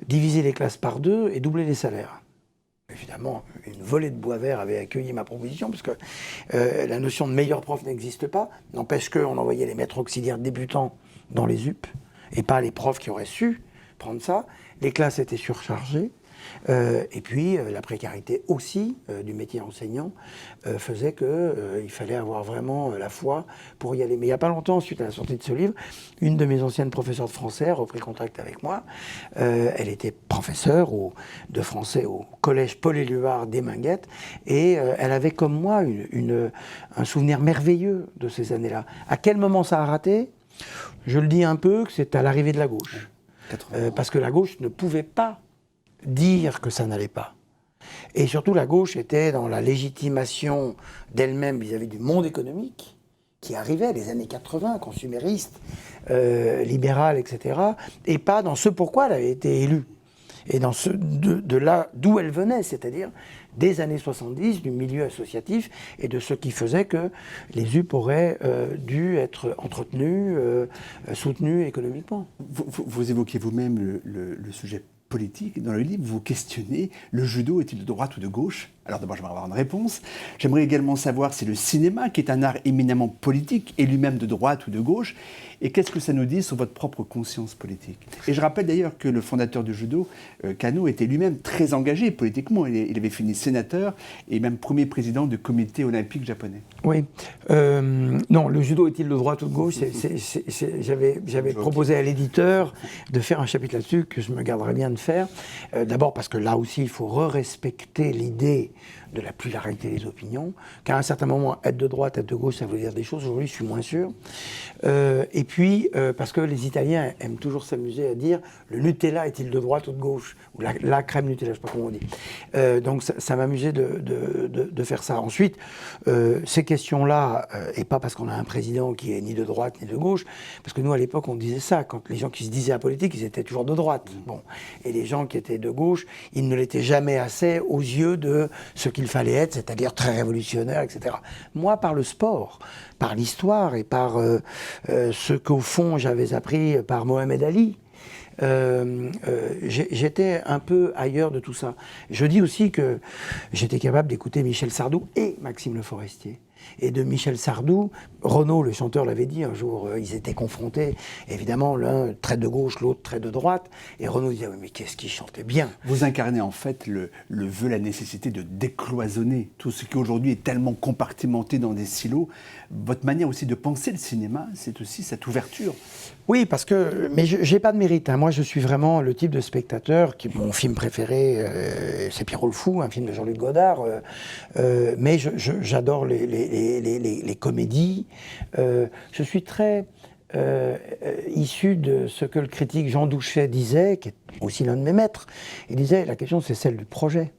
diviser les classes par 2 et doubler les salaires. Évidemment, une volée de bois vert avait accueilli ma proposition, parce que la notion de meilleur prof n'existe pas, n'empêche qu'on envoyait les maîtres auxiliaires débutants dans les ZUP, et pas les profs qui auraient su prendre ça. Les classes étaient surchargées, et puis la précarité aussi du métier enseignant faisait qu'il fallait avoir vraiment la foi pour y aller. Mais il n'y a pas longtemps, suite à la sortie de ce livre, une de mes anciennes professeurs de français a repris contact avec moi. Elle était professeure de français au collège Paul-Éluard des Minguettes, et elle avait comme moi un souvenir merveilleux de ces années-là. À quel moment ça a raté ? Je le dis un peu, que c'est à l'arrivée de la gauche. Parce que la gauche ne pouvait pas dire que ça n'allait pas. Et surtout, la gauche était dans la légitimation d'elle-même vis-à-vis du monde économique, qui arrivait, les années 80, consumériste, libéral, etc., et pas dans ce pourquoi elle avait été élue. Et dans de là d'où elle venait, c'est-à-dire des années 70, du milieu associatif, et de ce qui faisait que les ZUP auraient dû être entretenus, soutenus économiquement. Vous évoquez vous-même le sujet politique. Dans le livre, vous questionnez, le judo est-il de droite ou de gauche ? Alors d'abord, j'aimerais avoir une réponse. J'aimerais également savoir si le cinéma, qui est un art éminemment politique, est lui-même de droite ou de gauche, et qu'est-ce que ça nous dit sur votre propre conscience politique ? Et je rappelle d'ailleurs que le fondateur du judo, Kano, était lui-même très engagé politiquement. Il avait fini sénateur et même premier président du comité olympique japonais. Oui. Non, le judo est-il de droite ou de gauche ? J'avais proposé à l'éditeur de faire un chapitre là-dessus, que je me garderais bien de faire. D'abord parce que là aussi, il faut respecter l'idée de la pluralité des opinions, qu'à un certain moment, être de droite, être de gauche, ça veut dire des choses. Aujourd'hui, je suis moins sûr. Et puis, parce que les Italiens aiment toujours s'amuser à dire le Nutella est-il de droite ou de gauche ? Ou la crème Nutella, je ne sais pas comment on dit. Donc, ça m'amusait de faire ça. Ensuite, ces questions-là, et pas parce qu'on a un président qui est ni de droite ni de gauche, parce que nous, à l'époque, on disait ça. Quand les gens qui se disaient apolitiques, ils étaient toujours de droite. Bon. Et les gens qui étaient de gauche, ils ne l'étaient jamais assez aux yeux de ce qu'il fallait être, c'est-à-dire très révolutionnaire, etc. Moi, par le sport, par l'histoire et par ce qu'au fond j'avais appris par Mohamed Ali, j'étais un peu ailleurs de tout ça. Je dis aussi que j'étais capable d'écouter Michel Sardou et Maxime Le Forestier. Et de Michel Sardou, Renaud, le chanteur, l'avait dit un jour, ils étaient confrontés, évidemment, l'un très de gauche, l'autre très de droite, et Renaud disait, oui, mais qu'est-ce qu'il chantait bien. Vous incarnez en fait le vœu, la nécessité de décloisonner tout ce qui aujourd'hui est tellement compartimenté dans des silos. Votre manière aussi de penser le cinéma, c'est aussi cette ouverture. Oui, parce que, mais j'ai pas de mérite, hein. Moi, je suis vraiment le type de spectateur, mon film préféré, c'est Pierrot le Fou, un film de Jean-Luc Godard, mais j'adore les comédies. Je suis très issu de ce que le critique Jean Douchet disait, qui est aussi l'un de mes maîtres. Il disait, la question c'est celle du projet.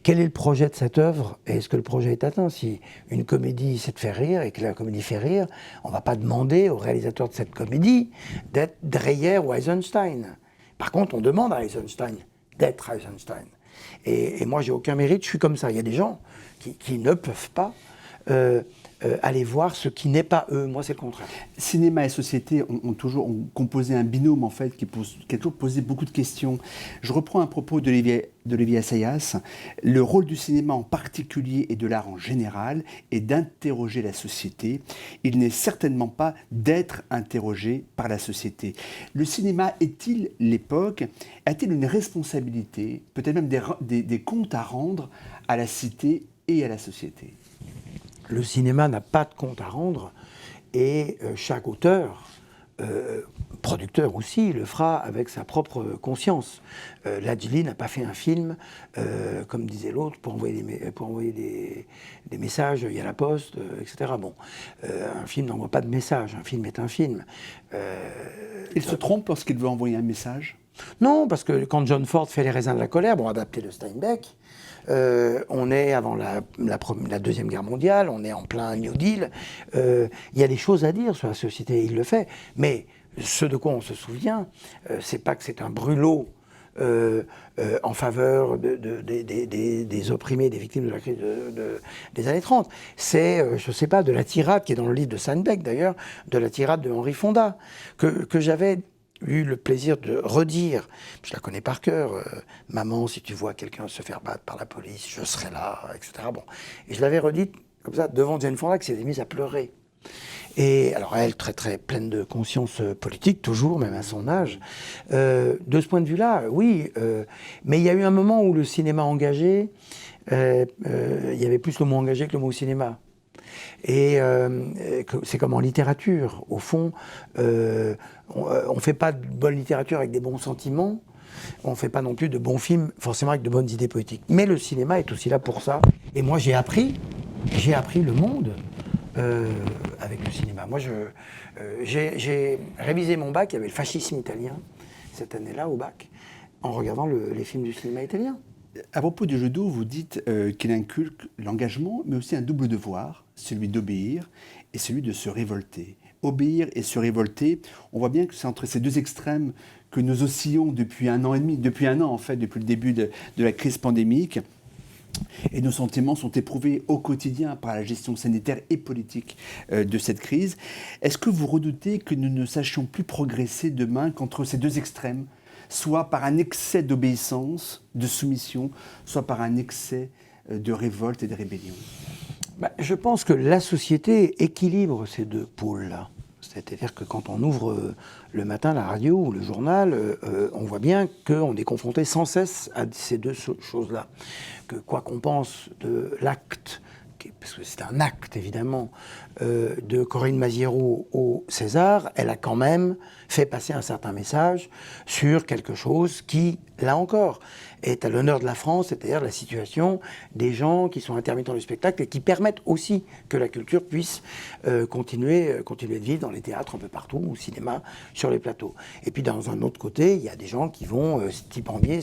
Quel est le projet de cette œuvre et est-ce que le projet est atteint ? Si une comédie c'est de faire rire et que la comédie fait rire, on ne va pas demander au réalisateur de cette comédie d'être Dreyer ou Eisenstein. Par contre, on demande à Eisenstein d'être Eisenstein. Et moi, j'ai aucun mérite, je suis comme ça. Il y a des gens qui ne peuvent pas aller voir ce qui n'est pas eux. Moi, c'est le contraire. Cinéma et société ont composé un binôme en fait qui a toujours posé beaucoup de questions. Je reprends un propos d'Olivier Assayas. Le rôle du cinéma en particulier et de l'art en général est d'interroger la société. Il n'est certainement pas d'être interrogé par la société. Le cinéma est-il l'époque? A-t-il une responsabilité, peut-être même des comptes à rendre à la cité et à la société? Le cinéma n'a pas de compte à rendre et chaque auteur, producteur aussi, le fera avec sa propre conscience. Ladjli n'a pas fait un film, comme disait l'autre, pour envoyer des messages, il y a la poste, etc. Bon, un film n'envoie pas de message, un film est un film. Il se trompe lorsqu'il veut envoyer un message? Non, parce que quand John Ford fait Les raisins de la colère, bon, adapté de Steinbeck, on est avant la Deuxième Guerre mondiale, on est en plein New Deal. Il y a des choses à dire sur la société, il le fait. Mais ce de quoi on se souvient, c'est pas que c'est un brûlot en faveur des opprimés, des victimes de la crise des années 30. C'est, je ne sais pas, de la tirade, qui est dans le livre de Steinbeck d'ailleurs, de la tirade de Henri Fonda, que j'avais eu le plaisir de redire, je la connais par cœur, maman, si tu vois quelqu'un se faire battre par la police, je serai là, etc. Bon. Et je l'avais redite comme ça devant Jane Fonda, qui s'était mise à pleurer. Et alors elle, très très pleine de conscience politique, toujours, même à son âge. De ce point de vue-là, oui, mais il y a eu un moment où le cinéma engagé, il y avait plus le mot engagé que le mot cinéma. Et c'est comme en littérature. Au fond, on ne fait pas de bonne littérature avec des bons sentiments. On ne fait pas non plus de bons films forcément avec de bonnes idées politiques. Mais le cinéma est aussi là pour ça. Et moi, j'ai appris le monde avec le cinéma. Moi, j'ai révisé mon bac. Il y avait le fascisme italien cette année-là au bac, en regardant les films du cinéma italien. À propos du judo, vous dites qu'il inculque l'engagement, mais aussi un double devoir, celui d'obéir et celui de se révolter. Obéir et se révolter, on voit bien que c'est entre ces deux extrêmes que nous oscillons depuis 1 an et demi, depuis 1 an en fait, depuis le début de la crise pandémique. Et nos sentiments sont éprouvés au quotidien par la gestion sanitaire et politique de cette crise. Est-ce que vous redoutez que nous ne sachions plus progresser demain qu'entre ces deux extrêmes, soit par un excès d'obéissance, de soumission, soit par un excès de révolte et de rébellion? Je pense que la société équilibre ces deux pôles-là. C'est-à-dire que quand on ouvre le matin la radio ou le journal, on voit bien qu'on est confronté sans cesse à ces deux choses-là. Que quoi qu'on pense de l'acte, parce que c'est un acte évidemment, de Corinne Maziero au César, elle a quand même fait passer un certain message sur quelque chose qui, là encore, est à l'honneur de la France, c'est-à-dire la situation des gens qui sont intermittents du spectacle et qui permettent aussi que la culture puisse continuer de vivre dans les théâtres un peu partout, au cinéma, sur les plateaux. Et puis d'un autre côté, il y a des gens qui vont stipendier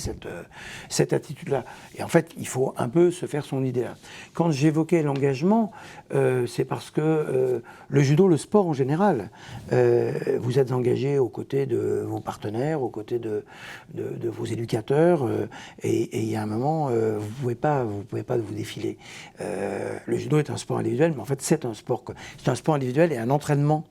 cette attitude-là. Et en fait, il faut un peu se faire son idée là. Quand j'évoquais l'engagement, c'est parce que le judo, le sport en général, vous êtes engagé aux côtés de vos partenaires, aux côtés de vos éducateurs, et il y a un moment, vous pouvez pas vous défiler. Le judo est un sport individuel, mais en fait c'est un sport individuel et un entraînement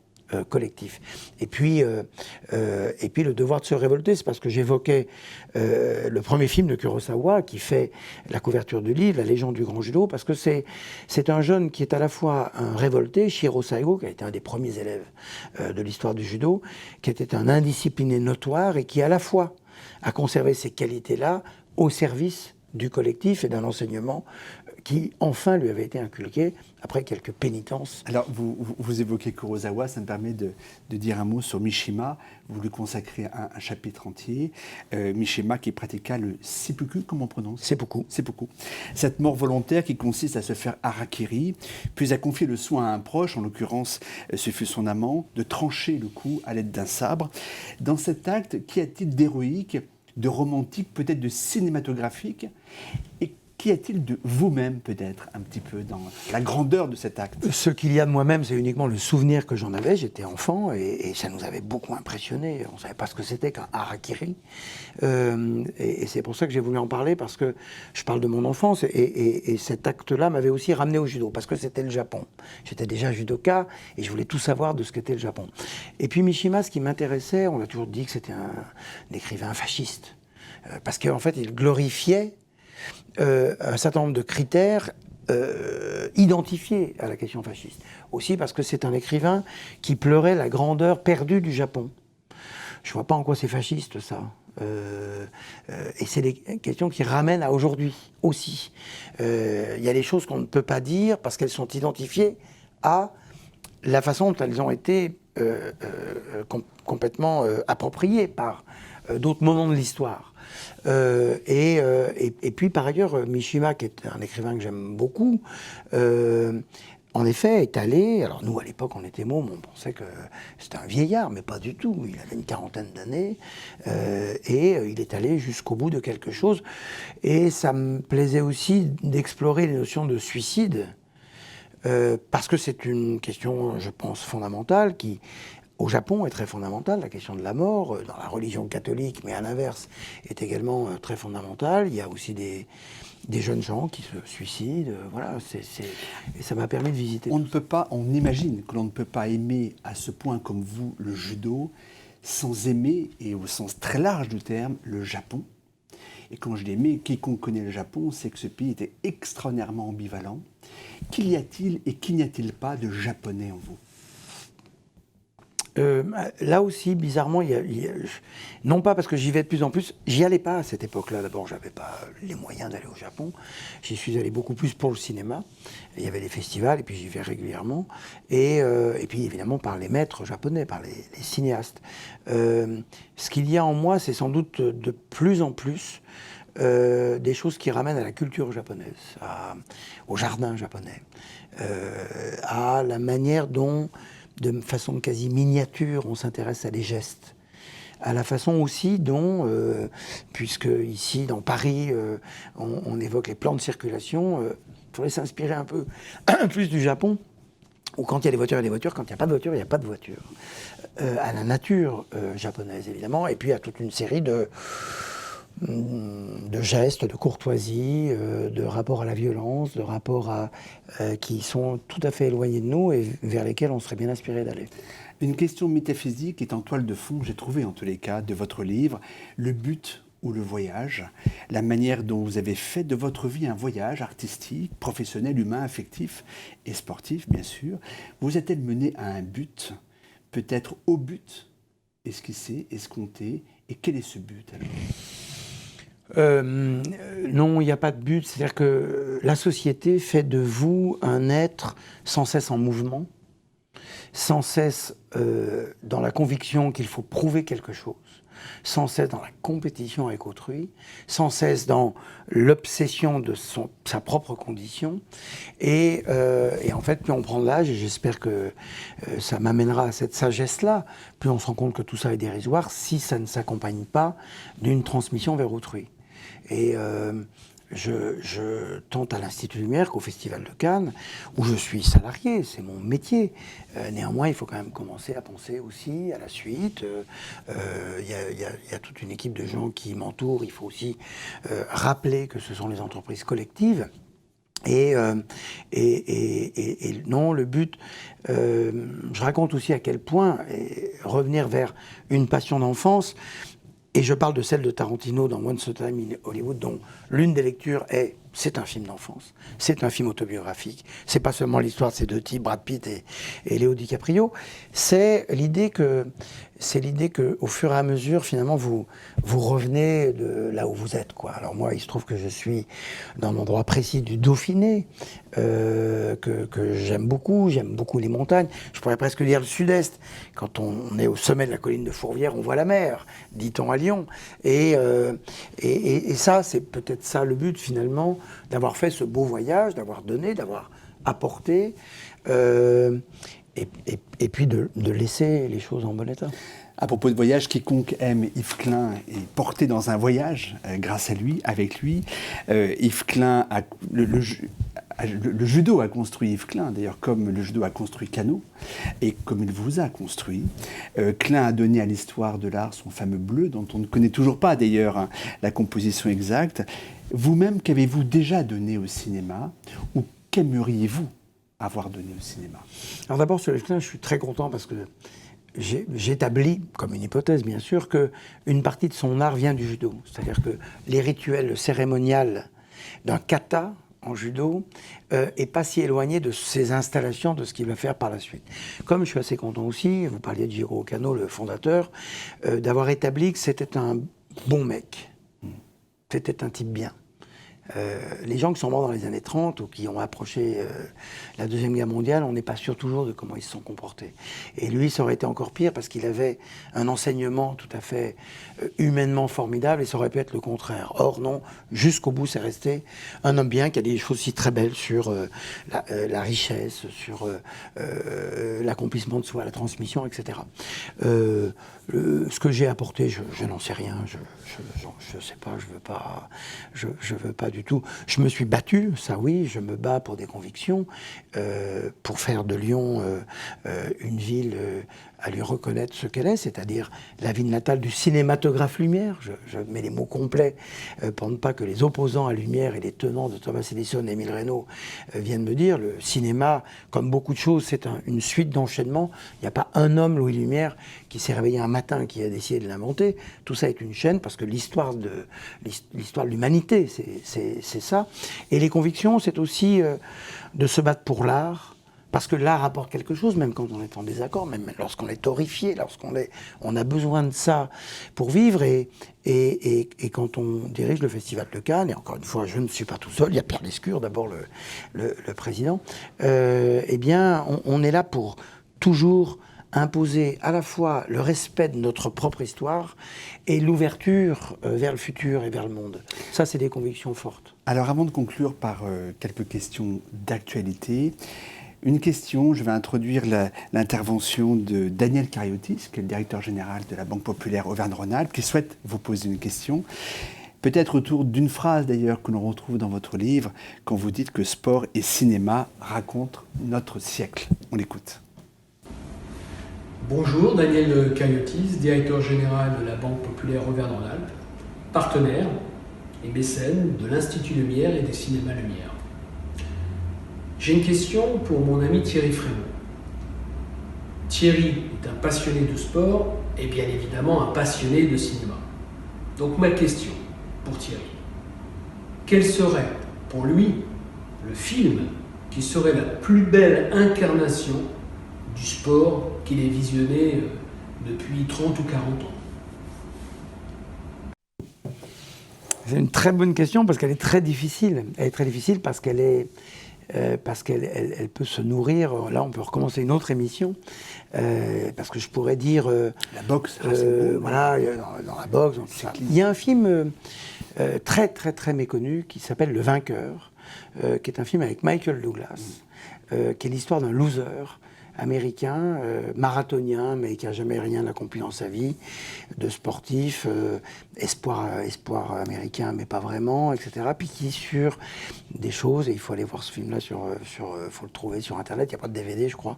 collectif. Et puis le devoir de se révolter, c'est parce que j'évoquais le premier film de Kurosawa qui fait la couverture du livre, La légende du grand judo, parce que c'est un jeune qui est à la fois un révolté, Shiro Saigo, qui a été un des premiers élèves de l'histoire du judo, qui était un indiscipliné notoire et qui à la fois a conservé ces qualités-là au service du collectif et d'un enseignement qui, enfin, lui avait été inculqué après quelques pénitences. Alors, vous évoquez Kurosawa, ça me permet de dire un mot sur Mishima. Vous lui consacrez un chapitre entier. Mishima qui pratiqua le seppuku, comment on prononce? Seppuku. Seppuku. Cette mort volontaire qui consiste à se faire harakiri, puis à confier le soin à un proche, en l'occurrence, ce fut son amant, de trancher le cou à l'aide d'un sabre. Dans cet acte, qu'y a-t-il d'héroïque, de romantique, peut-être de cinématographique? Et Qu'y a-t-il de vous-même, peut-être, un petit peu, dans la grandeur de cet acte? Ce qu'il y a de moi-même, c'est uniquement le souvenir que j'en avais. J'étais enfant et ça nous avait beaucoup impressionnés. On ne savait pas ce que c'était qu'un harakiri. Et c'est pour ça que j'ai voulu en parler, parce que je parle de mon enfance. Et cet acte-là m'avait aussi ramené au judo, parce que c'était le Japon. J'étais déjà judoka et je voulais tout savoir de ce qu'était le Japon. Et puis Mishima, ce qui m'intéressait, on a toujours dit que c'était un écrivain fasciste. Parce qu'en fait, il glorifiait un certain nombre de critères identifiés à la question fasciste. Aussi parce que c'est un écrivain qui pleurait la grandeur perdue du Japon. Je ne vois pas en quoi c'est fasciste, ça. Et c'est des questions qui ramènent à aujourd'hui aussi. Il y a des choses qu'on ne peut pas dire parce qu'elles sont identifiées à la façon dont elles ont été complètement appropriées par d'autres moments de l'histoire. Et puis par ailleurs, Mishima, qui est un écrivain que j'aime beaucoup, en effet, est allé. Alors nous, à l'époque, on était mômes, on pensait que c'était un vieillard, mais pas du tout. Il avait une quarantaine d'années et il est allé jusqu'au bout de quelque chose. Et ça me plaisait aussi d'explorer les notions de suicide, parce que c'est une question, je pense, fondamentale qui, au Japon, est très fondamentale. La question de la mort, dans la religion catholique, mais à l'inverse, est également très fondamentale. Il y a aussi des jeunes gens qui se suicident. Voilà, et ça m'a permis de visiter. On imagine que l'on ne peut pas aimer à ce point comme vous le judo sans aimer, et au sens très large du terme, le Japon. Et quand je dis aimer, quiconque connaît le Japon sait que ce pays était extraordinairement ambivalent. Qu'y a-t-il et qu'il n'y a-t-il pas de japonais en vous? Là aussi, bizarrement, non pas parce que j'y vais de plus en plus, j'y allais pas à cette époque-là. D'abord, j'avais pas les moyens d'aller au Japon. J'y suis allé beaucoup plus pour le cinéma. Il y avait des festivals, et puis j'y vais régulièrement. Et puis, évidemment, par les maîtres japonais, par les cinéastes. Ce qu'il y a en moi, c'est sans doute de plus en plus des choses qui ramènent à la culture japonaise, au jardin japonais, à la manière dont, de façon quasi miniature, on s'intéresse à des gestes, à la façon aussi dont, puisque ici, dans Paris, on évoque les plans de circulation, il faudrait s'inspirer un peu plus du Japon, où quand il y a des voitures, il y a des voitures, quand il n'y a pas de voitures, il n'y a pas de voitures. À la nature japonaise, évidemment, et puis à toute une série de gestes, de courtoisie, de rapports à la violence, de rapports qui sont tout à fait éloignés de nous et vers lesquels on serait bien inspiré d'aller. Une question métaphysique est en toile de fond, j'ai trouvé en tous les cas, de votre livre, le but ou le voyage, la manière dont vous avez fait de votre vie un voyage artistique, professionnel, humain, affectif et sportif, bien sûr. Vous êtes-elle mené à un but, peut-être au but, esquissé, escompté, et quel est ce but alors ? Non, il n'y a pas de but. C'est-à-dire que la société fait de vous un être sans cesse en mouvement, sans cesse dans la conviction qu'il faut prouver quelque chose, sans cesse dans la compétition avec autrui, sans cesse dans l'obsession de sa propre condition. Et en fait, plus on prend de l'âge, et j'espère que ça m'amènera à cette sagesse-là, plus on se rend compte que tout ça est dérisoire si ça ne s'accompagne pas d'une transmission vers autrui. Et je tente à l'Institut Lumière qu'au Festival de Cannes, où je suis salarié, c'est mon métier. Néanmoins, il faut quand même commencer à penser aussi à la suite. Il y a toute une équipe de gens qui m'entourent. Il faut aussi rappeler que ce sont les entreprises collectives. Et non, le but, je raconte aussi à quel point revenir vers une passion d'enfance. Et je parle de celle de Tarantino dans Once Upon a Time in Hollywood, dont l'une des lectures est « c'est un film d'enfance, c'est un film autobiographique, c'est pas seulement l'histoire de ces deux types, Brad Pitt et Léo DiCaprio », c'est l'idée que au fur et à mesure, finalement, vous revenez de là où vous êtes, quoi. Alors moi, il se trouve que je suis dans un endroit précis du Dauphiné, que j'aime beaucoup les montagnes. Je pourrais presque dire le sud-est. Quand on est au sommet de la colline de Fourvière, on voit la mer, dit-on à Lyon. Et ça, c'est peut-être ça le but, finalement, d'avoir fait ce beau voyage, d'avoir donné, d'avoir apporté. et puis de laisser les choses en bon état. À propos de voyage, quiconque aime Yves Klein est porté dans un voyage grâce à lui, avec lui. Yves Klein, le judo a construit Yves Klein, d'ailleurs comme le judo a construit Kano, et comme il vous a construit. Klein a donné à l'histoire de l'art son fameux bleu, dont on ne connaît toujours pas d'ailleurs la composition exacte. Vous-même, qu'avez-vous déjà donné au cinéma, ou qu'aimeriez-vous avoir donné au cinéma? Alors d'abord, sur Yves Klein, je suis très content parce que j'établis, comme une hypothèse bien sûr, qu'une partie de son art vient du judo. C'est-à-dire que les rituels cérémoniaux d'un kata en judo est pas si éloigné de ses installations, de ce qu'il va faire par la suite. Comme je suis assez content aussi, vous parliez de Jiro Kano, le fondateur, d'avoir établi que c'était un bon mec. C'était un type bien. Les gens qui sont morts dans les années 30 ou qui ont approché la Deuxième Guerre mondiale, on n'est pas sûr toujours de comment ils se sont comportés. Et lui, ça aurait été encore pire parce qu'il avait un enseignement tout à fait humainement formidable et ça aurait pu être le contraire. Or non, jusqu'au bout, c'est resté un homme bien qui a dit des choses aussi très belles sur la richesse, sur l'accomplissement de soi, la transmission, etc. Ce que j'ai apporté, je n'en sais rien, je sais pas, je veux pas du tout. Je me suis battu, ça oui, je me bats pour des convictions, pour faire de Lyon une ville à lui reconnaître ce qu'elle est, c'est-à-dire la ville natale du cinématographe Lumière. Je mets les mots complets pour ne pas que les opposants à Lumière et les tenants de Thomas Edison et Émile Reynaud viennent me dire. Le cinéma, comme beaucoup de choses, c'est une suite d'enchaînements. Il n'y a pas un homme, Louis Lumière, qui s'est réveillé un matin, qui a décidé de l'inventer. Tout ça est une chaîne parce que l'histoire de l'humanité, c'est ça. Et les convictions, c'est aussi de se battre pour l'art. Parce que l'art apporte quelque chose, même quand on est en désaccord, même lorsqu'on est horrifié, on a besoin de ça pour vivre. Et quand on dirige le Festival de Cannes, et encore une fois, je ne suis pas tout seul, il y a Pierre Lescure, d'abord le président, eh bien, on est là pour toujours imposer à la fois le respect de notre propre histoire et l'ouverture vers le futur et vers le monde. Ça, c'est des convictions fortes. Alors, avant de conclure par quelques questions d'actualité, une question, je vais introduire l'intervention de Daniel Cariotis, qui est le directeur général de la Banque Populaire Auvergne-Rhône-Alpes, qui souhaite vous poser une question. Peut-être autour d'une phrase d'ailleurs que l'on retrouve dans votre livre, quand vous dites que sport et cinéma racontent notre siècle. On l'écoute. Bonjour, Daniel Cariotis, directeur général de la Banque Populaire Auvergne-Rhône-Alpes, partenaire et mécène de l'Institut Lumière et des Cinémas Lumière. J'ai une question pour mon ami Thierry Frémaux. Thierry est un passionné de sport et bien évidemment un passionné de cinéma. Donc ma question pour Thierry, quel serait pour lui le film qui serait la plus belle incarnation du sport qu'il ait visionné depuis 30 ou 40 ans? C'est une très bonne question parce qu'elle est très difficile. Elle est très difficile parce qu'elle peut se nourrir. Là, on peut recommencer une autre émission parce que je pourrais dire la boxe. Voilà, dans la boxe. Dans tout ça. Il y a un film très très très méconnu qui s'appelle Le Vainqueur, qui est un film avec Michael Douglas, qui est l'histoire d'un loser américain, marathonien, mais qui n'a jamais rien accompli dans sa vie, de sportif, espoir américain, mais pas vraiment, etc. Puis qui, sur des choses, et il faut aller voir ce film-là, faut le trouver sur Internet, il n'y a pas de DVD, je crois,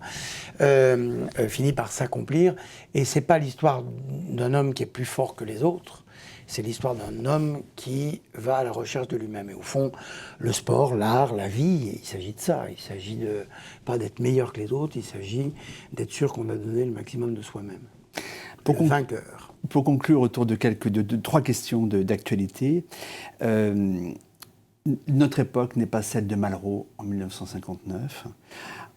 finit par s'accomplir. Et c'est pas l'histoire d'un homme qui est plus fort que les autres, c'est l'histoire d'un homme qui va à la recherche de lui-même. Et au fond, le sport, l'art, la vie, il s'agit de ça. Il s'agit de pas d'être meilleur que les autres, il s'agit d'être sûr qu'on a donné le maximum de soi-même. Vainqueur. Pour conclure autour de trois questions d'actualité, notre époque n'est pas celle de Malraux en 1959.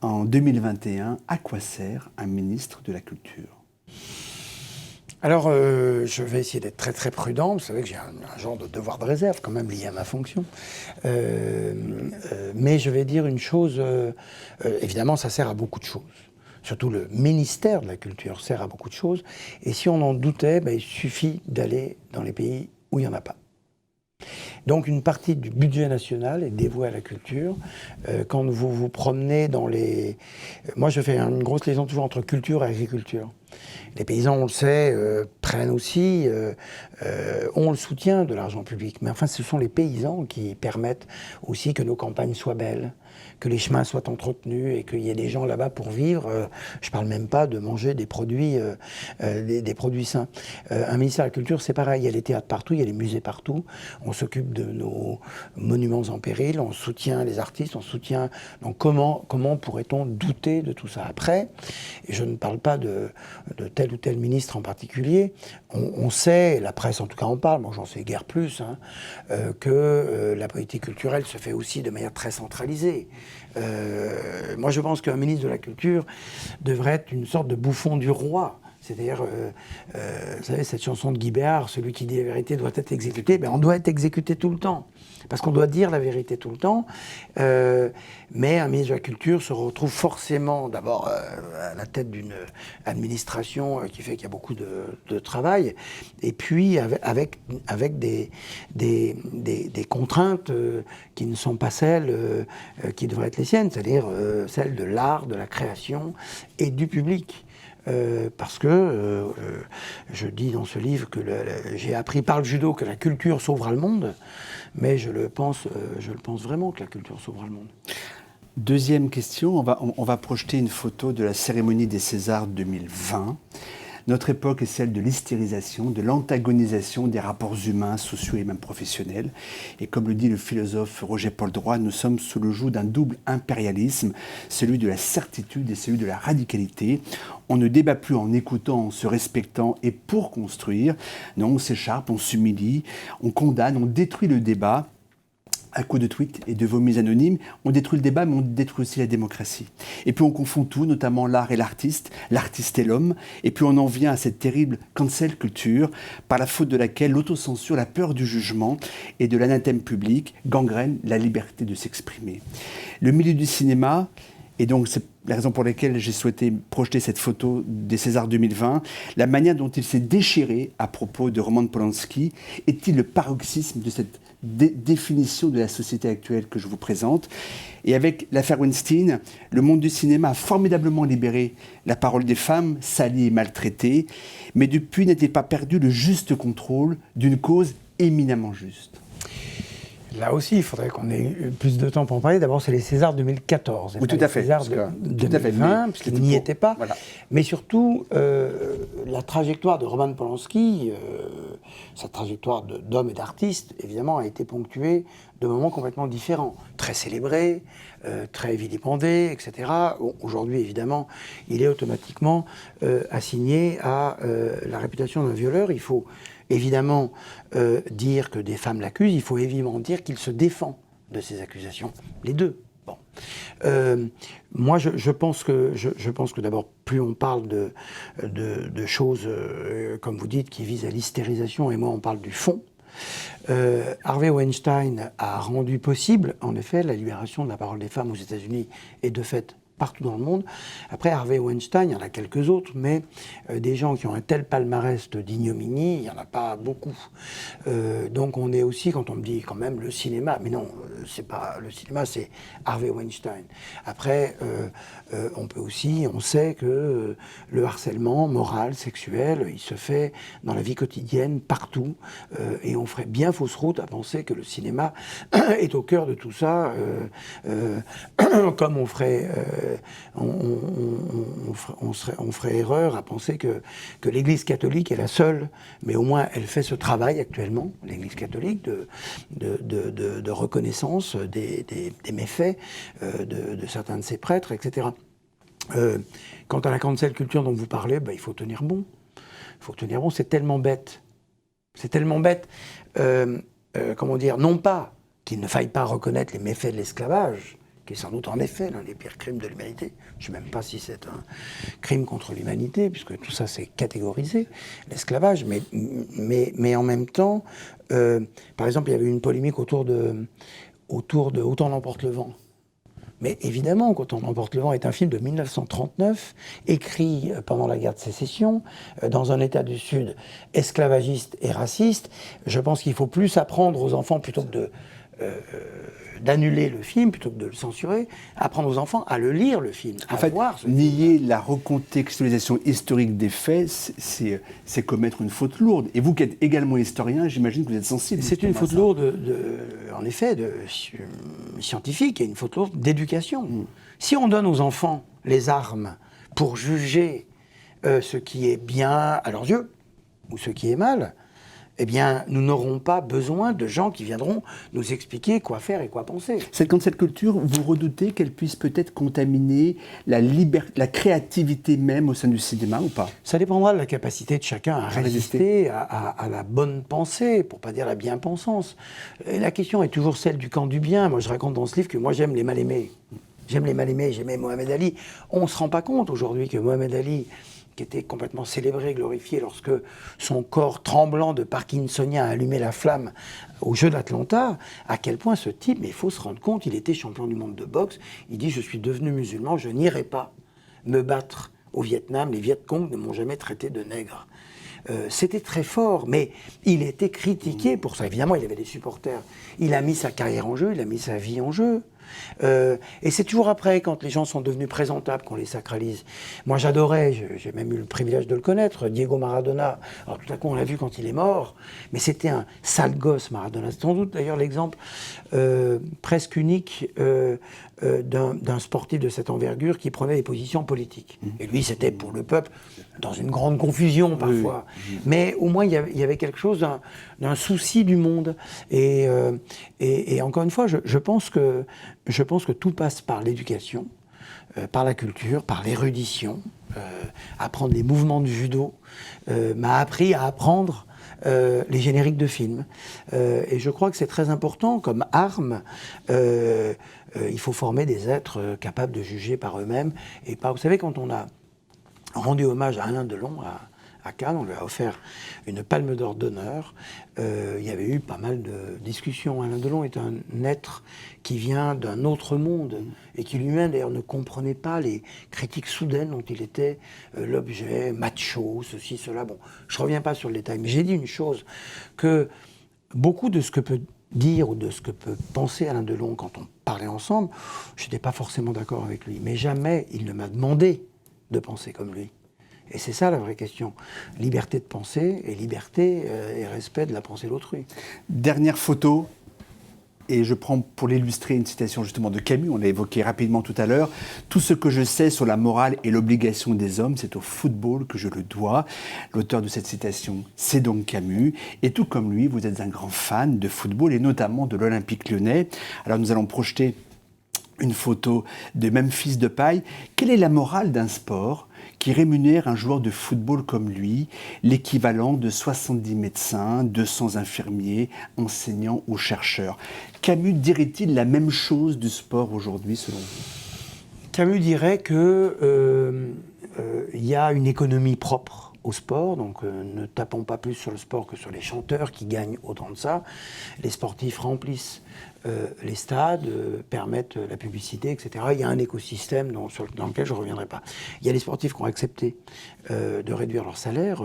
En 2021, à quoi sert un ministre de la Culture ? Alors, je vais essayer d'être très très prudent. Vous savez que j'ai un genre de devoir de réserve quand même lié à ma fonction. Mais je vais dire une chose, évidemment ça sert à beaucoup de choses. Surtout le ministère de la Culture sert à beaucoup de choses. Et si on en doutait, il suffit d'aller dans les pays où il n'y en a pas. Donc une partie du budget national est dévouée à la culture. Quand vous vous promenez dans les... Moi je fais une grosse liaison toujours entre culture et agriculture. Les paysans, on le sait, prennent aussi, ont le soutien de l'argent public. Mais enfin, ce sont les paysans qui permettent aussi que nos campagnes soient belles, que les chemins soient entretenus et qu'il y ait des gens là-bas pour vivre. Je ne parle même pas de manger des produits sains. Un ministère de la Culture, c'est pareil. Il y a les théâtres partout, il y a les musées partout. On s'occupe de nos monuments en péril, on soutient les artistes, on soutient... Donc comment pourrait-on douter de tout ça? Après, et je ne parle pas de tel ou tel ministre en particulier, on sait, la presse en tout cas en parle, moi j'en sais guère plus, que la politique culturelle se fait aussi de manière très centralisée. Moi je pense qu'un ministre de la Culture devrait être une sorte de bouffon du roi. C'est-à-dire, vous savez, cette chanson de Guy Béard, celui qui dit la vérité doit être exécuté, ben on doit être exécuté tout le temps. Parce qu'on doit dire la vérité tout le temps. Mais un ministre de la Culture se retrouve forcément d'abord à la tête d'une administration qui fait qu'il y a beaucoup de travail, et puis avec des contraintes qui ne sont pas celles qui devraient être les siennes, c'est-à-dire celles de l'art, de la création et du public. Parce que je dis dans ce livre que j'ai appris par le judo que la culture sauvera le monde, mais je le pense vraiment que la culture sauvera le monde. Deuxième question, on va projeter une photo de la cérémonie des Césars 2020. Notre époque est celle de l'hystérisation, de l'antagonisation des rapports humains, sociaux et même professionnels. Et comme le dit le philosophe Roger-Paul Droit, nous sommes sous le joug d'un double impérialisme, celui de la certitude et celui de la radicalité. On ne débat plus en écoutant, en se respectant et pour construire. Non, on s'écharpe, on s'humilie, on condamne, on détruit le débat. À coups de tweets et de vomis anonymes, on détruit le débat, mais on détruit aussi la démocratie. Et puis on confond tout, notamment l'art et l'artiste et l'homme, et puis on en vient à cette terrible cancel culture, par la faute de laquelle l'autocensure, la peur du jugement et de l'anathème public gangrènent la liberté de s'exprimer. Le milieu du cinéma, et donc c'est la raison pour laquelle j'ai souhaité projeter cette photo des Césars 2020, la manière dont il s'est déchiré à propos de Roman Polanski, est-il le paroxysme de cette définition de la société actuelle que je vous présente? Et avec l'affaire Weinstein, le monde du cinéma a formidablement libéré la parole des femmes, salies et maltraitées, mais depuis n'a-t-il pas perdu le juste contrôle d'une cause éminemment juste? Là aussi, il faudrait qu'on ait eu plus de temps pour en parler. D'abord, c'est les Césars 2014. Oui, tout à fait. Les Césars de 2020, puisqu'ils n'y étaient pas. Voilà. Mais surtout, la trajectoire de Roman Polanski, sa trajectoire d'homme et d'artiste, évidemment, a été ponctuée de moments complètement différents. Très célébrés, très vilipendés, etc. Aujourd'hui, évidemment, il est automatiquement assigné à la réputation d'un violeur. Il faut évidemment dire que des femmes l'accusent, il faut évidemment dire qu'il se défend de ces accusations. Les deux. Bon. Moi, je pense que d'abord, plus on parle de choses, comme vous dites, qui visent à l'hystérisation, et moi, on parle du fond. Harvey Weinstein a rendu possible, en effet, la libération de la parole des femmes aux États-Unis et de fait partout dans le monde. Après Harvey Weinstein, il y en a quelques autres, mais des gens qui ont un tel palmarès d'ignominie, il n'y en a pas beaucoup. Donc on est aussi, quand on me dit quand même le cinéma, mais non, c'est pas le cinéma, c'est Harvey Weinstein. Après, on sait que le harcèlement moral, sexuel, il se fait dans la vie quotidienne, partout, et on ferait bien fausse route à penser que le cinéma est au cœur de tout ça, comme on ferait... on ferait erreur à penser que l'Église catholique est la seule, mais au moins elle fait ce travail actuellement, l'Église catholique, de reconnaissance des méfaits de certains de ses prêtres, etc. Quant à la cancel culture dont vous parlez, il faut tenir bon. Il faut tenir bon, c'est tellement bête. C'est tellement bête. Comment dire, non pas qu'il ne faille pas reconnaître les méfaits de l'esclavage, qui est sans doute en effet l'un des pires crimes de l'humanité. Je ne sais même pas si c'est un crime contre l'humanité, puisque tout ça c'est catégorisé, l'esclavage, mais en même temps, par exemple, il y avait une polémique autour de Autant l'emporte le vent. Mais évidemment, Quand on emporte le vent est un film de 1939, écrit pendant la guerre de sécession, dans un État du Sud esclavagiste et raciste. Je pense qu'il faut plus apprendre aux enfants, plutôt que d'annuler le film, plutôt que de le censurer, apprendre aux enfants à le lire, le film, à voir ce film. Nier la recontextualisation historique des faits, c'est commettre une faute lourde. Et vous qui êtes également historien, j'imagine que vous êtes sensible. C'est une faute lourde, en effet, scientifique, et une faute lourde d'éducation. Si on donne aux enfants les armes pour juger ce qui est bien à leurs yeux, ou ce qui est mal, eh bien, nous n'aurons pas besoin de gens qui viendront nous expliquer quoi faire et quoi penser. Quand cette culture, vous redoutez qu'elle puisse peut-être contaminer la créativité même au sein du cinéma ou pas? Ça dépendra de la capacité de chacun à résister à la bonne pensée, pour pas dire la bien-pensance. Et la question est toujours celle du camp du bien. Moi, je raconte dans ce livre que moi, j'aime les mal-aimés. J'aime les mal-aimés, j'aimais Mohamed Ali. On ne se rend pas compte aujourd'hui que Mohamed Ali, qui était complètement célébré, glorifié, lorsque son corps tremblant de parkinsonien a allumé la flamme aux Jeux d'Atlanta, à quel point ce type, mais il faut se rendre compte, il était champion du monde de boxe, il dit « Je suis devenu musulman, je n'irai pas me battre au Vietnam, les Viet Cong ne m'ont jamais traité de nègre ». C'était très fort, mais il était critiqué pour ça. Évidemment, il avait des supporters. Il a mis sa carrière en jeu, il a mis sa vie en jeu. Et c'est toujours après, quand les gens sont devenus présentables, qu'on les sacralise. Moi, j'adorais, j'ai même eu le privilège de le connaître, Diego Maradona. Alors tout à coup, on l'a vu quand il est mort, mais c'était un sale gosse, Maradona. C'est sans doute d'ailleurs l'exemple presque unique d'un sportif de cette envergure qui prenait des positions politiques. Et lui, c'était pour le peuple, dans une grande confusion parfois. Oui. Mais au moins, il y avait quelque chose d'un souci du monde. Et encore une fois, je pense que tout passe par l'éducation, par la culture, par l'érudition. Apprendre les mouvements du judo m'a appris à apprendre les génériques de films. Et je crois que c'est très important comme arme. Il faut former des êtres capables de juger par eux-mêmes. Et pas, vous savez, quand on a rendu hommage à Alain Delon à Cannes, on lui a offert une palme d'or d'honneur. Il y avait eu pas mal de discussions. Alain Delon est un être qui vient d'un autre monde et qui lui-même d'ailleurs ne comprenait pas les critiques soudaines dont il était l'objet, macho, ceci, cela. Bon, je ne reviens pas sur le détail, mais j'ai dit une chose, que beaucoup de ce que peut dire ou de ce que peut penser Alain Delon quand on parlait ensemble, je n'étais pas forcément d'accord avec lui, mais jamais il ne m'a demandé de penser comme lui. Et c'est ça la vraie question. Liberté de penser et liberté et respect de la pensée d'autrui. Dernière photo, et je prends pour l'illustrer une citation justement de Camus, on l'a évoqué rapidement tout à l'heure. « Tout ce que je sais sur la morale et l'obligation des hommes, c'est au football que je le dois. » L'auteur de cette citation, c'est donc Camus. Et tout comme lui, vous êtes un grand fan de football et notamment de l'Olympique Lyonnais. Alors nous allons projeter une photo de Memphis Depay. Quelle est la morale d'un sport qui rémunère un joueur de football comme lui, l'équivalent de 70 médecins, 200 infirmiers, enseignants ou chercheurs? Camus dirait-il la même chose du sport aujourd'hui, selon vous? Camus dirait que y a une économie propre au sport, donc ne tapons pas plus sur le sport que sur les chanteurs qui gagnent autant de ça. Les sportifs remplissent les stades, permettent la publicité, etc. Il y a un écosystème dans lequel je ne reviendrai pas. Il y a les sportifs qui ont accepté de réduire leur salaire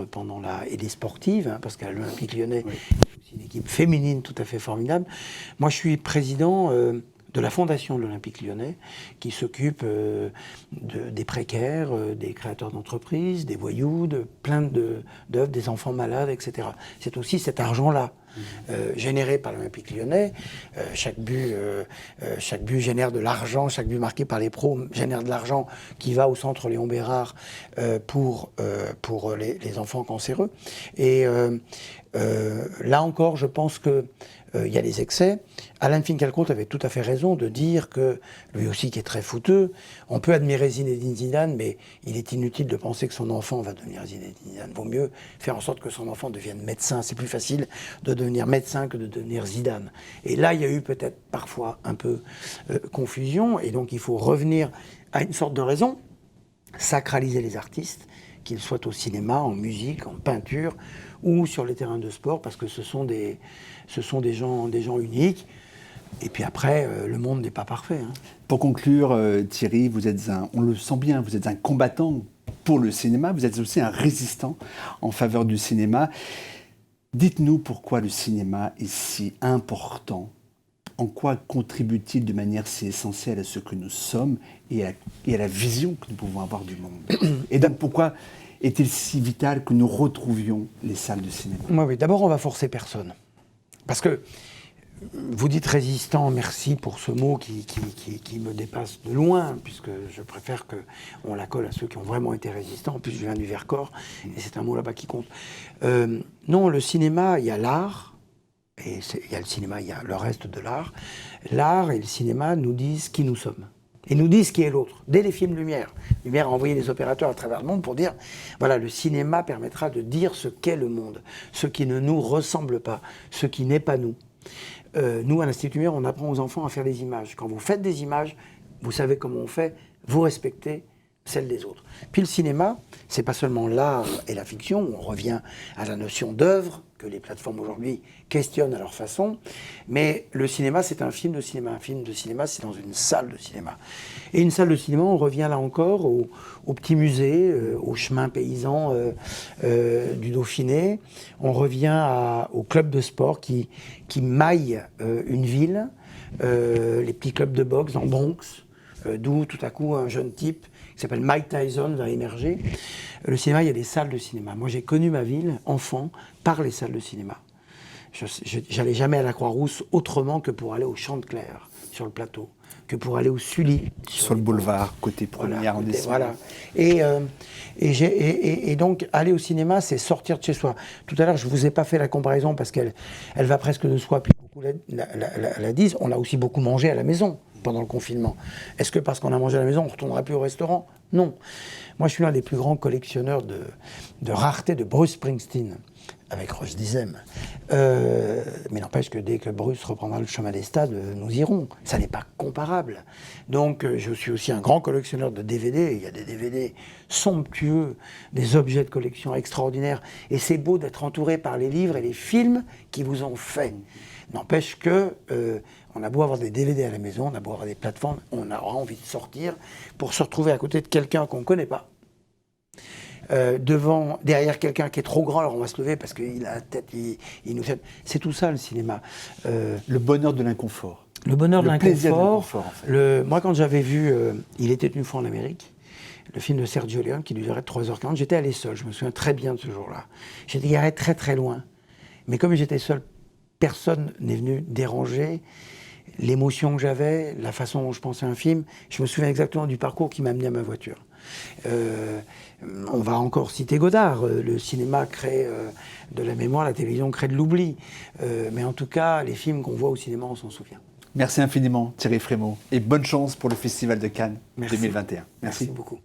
et les sportives, parce qu'à l'Olympique Lyonnais, oui, il y a aussi une équipe féminine tout à fait formidable. Moi, je suis président de la fondation de l'Olympique Lyonnais, qui s'occupe des précaires, des créateurs d'entreprises, des voyous, de plein d'œuvres, des enfants malades, etc. C'est aussi cet argent-là généré par l'Olympique Lyonnais. Chaque but génère de l'argent, chaque but marqué par les pros génère de l'argent qui va au centre Léon Bérard pour les enfants cancéreux. Et là encore, je pense que il y a des excès. Alain Finkielkraut avait tout à fait raison de dire que, lui aussi qui est très fouteux, on peut admirer Zinedine Zidane, mais il est inutile de penser que son enfant va devenir Zinedine Zidane. Il vaut mieux faire en sorte que son enfant devienne médecin. C'est plus facile de devenir médecin que de devenir Zidane. Et là, il y a eu peut-être parfois un peu confusion, et donc il faut revenir à une sorte de raison, sacraliser les artistes, qu'ils soient au cinéma, en musique, en peinture, ou sur les terrains de sport, parce que ce sont des gens uniques. Et puis après, le monde n'est pas parfait. Hein. Pour conclure, Thierry, on le sent bien, vous êtes un combattant pour le cinéma, vous êtes aussi un résistant en faveur du cinéma. Dites-nous pourquoi le cinéma est si important. En quoi contribue-t-il de manière si essentielle à ce que nous sommes et à la vision que nous pouvons avoir du monde? Et donc pourquoi est-il si vital que nous retrouvions les salles de cinéma? Oui, d'abord on va forcer personne. Parce que vous dites résistant, merci pour ce mot qui me dépasse de loin, puisque je préfère qu'on la colle à ceux qui ont vraiment été résistants. En plus, je viens du Vercors, et c'est un mot là-bas qui compte. Non, le cinéma, il y a l'art, et il y a le cinéma, il y a le reste de l'art. L'art et le cinéma nous disent qui nous sommes. Et nous disent qui est l'autre. Dès les films Lumière. Lumière a envoyé des opérateurs à travers le monde pour dire, voilà, le cinéma permettra de dire ce qu'est le monde, ce qui ne nous ressemble pas, ce qui n'est pas nous. Nous, à l'Institut Lumière, on apprend aux enfants à faire des images. Quand vous faites des images, vous savez comment on fait, vous respectez celles des autres. Puis le cinéma, c'est pas seulement l'art et la fiction, on revient à la notion d'œuvre, que les plateformes aujourd'hui questionnent à leur façon, mais le cinéma, c'est un film de cinéma. Un film de cinéma, c'est dans une salle de cinéma. Et une salle de cinéma, on revient là encore au petit musée, au chemin paysan du Dauphiné, on revient au club de sport qui maille une ville, les petits clubs de boxe en Bronx, d'où tout à coup un jeune type qui s'appelle Mike Tyson va émerger. Le cinéma, il y a des salles de cinéma. Moi, j'ai connu ma ville, enfant, par les salles de cinéma. J'allais jamais à la Croix-Rousse autrement que pour aller au Champ de Clerc, sur le plateau, que pour aller au Sully. Sur le boulevard, côté premier arrondissement. Voilà. Et donc, aller au cinéma, c'est sortir de chez soi. Tout à l'heure, je ne vous ai pas fait la comparaison parce qu'elle va presque de soi, puis beaucoup la disent. On a aussi beaucoup mangé à la maison pendant le confinement. Est-ce que parce qu'on a mangé à la maison, on ne retournera plus au restaurant? Non. Moi, je suis l'un des plus grands collectionneurs de raretés de Bruce Springsteen, avec Roche Dizem. Mais n'empêche que dès que Bruce reprendra le chemin des stades, nous irons. Ça n'est pas comparable. Donc, je suis aussi un grand collectionneur de DVD. Il y a des DVD somptueux, des objets de collection extraordinaires. Et c'est beau d'être entouré par les livres et les films qui vous ont fait. N'empêche que on a beau avoir des DVD à la maison, on a beau avoir des plateformes, on aura envie de sortir pour se retrouver à côté de quelqu'un qu'on ne connaît pas. Derrière quelqu'un qui est trop grand, alors on va se lever parce qu'il a la tête, il nous fait... C'est tout ça le cinéma. Le bonheur de l'inconfort. Le bonheur de l'inconfort. En fait. Moi, quand j'avais vu Il était une fois en Amérique, le film de Sergio Leone qui durait 3h40, j'étais allé seul, je me souviens très bien de ce jour-là. J'étais garé très très loin. Mais comme j'étais seul, personne n'est venu déranger l'émotion que j'avais, la façon dont je pensais à un film. Je me souviens exactement du parcours qui m'a amené à ma voiture. On va encore citer Godard. Le cinéma crée de la mémoire, la télévision crée de l'oubli. Mais en tout cas, les films qu'on voit au cinéma, on s'en souvient. Merci infiniment, Thierry Frémaux. Et bonne chance pour le Festival de Cannes 2021. Merci beaucoup.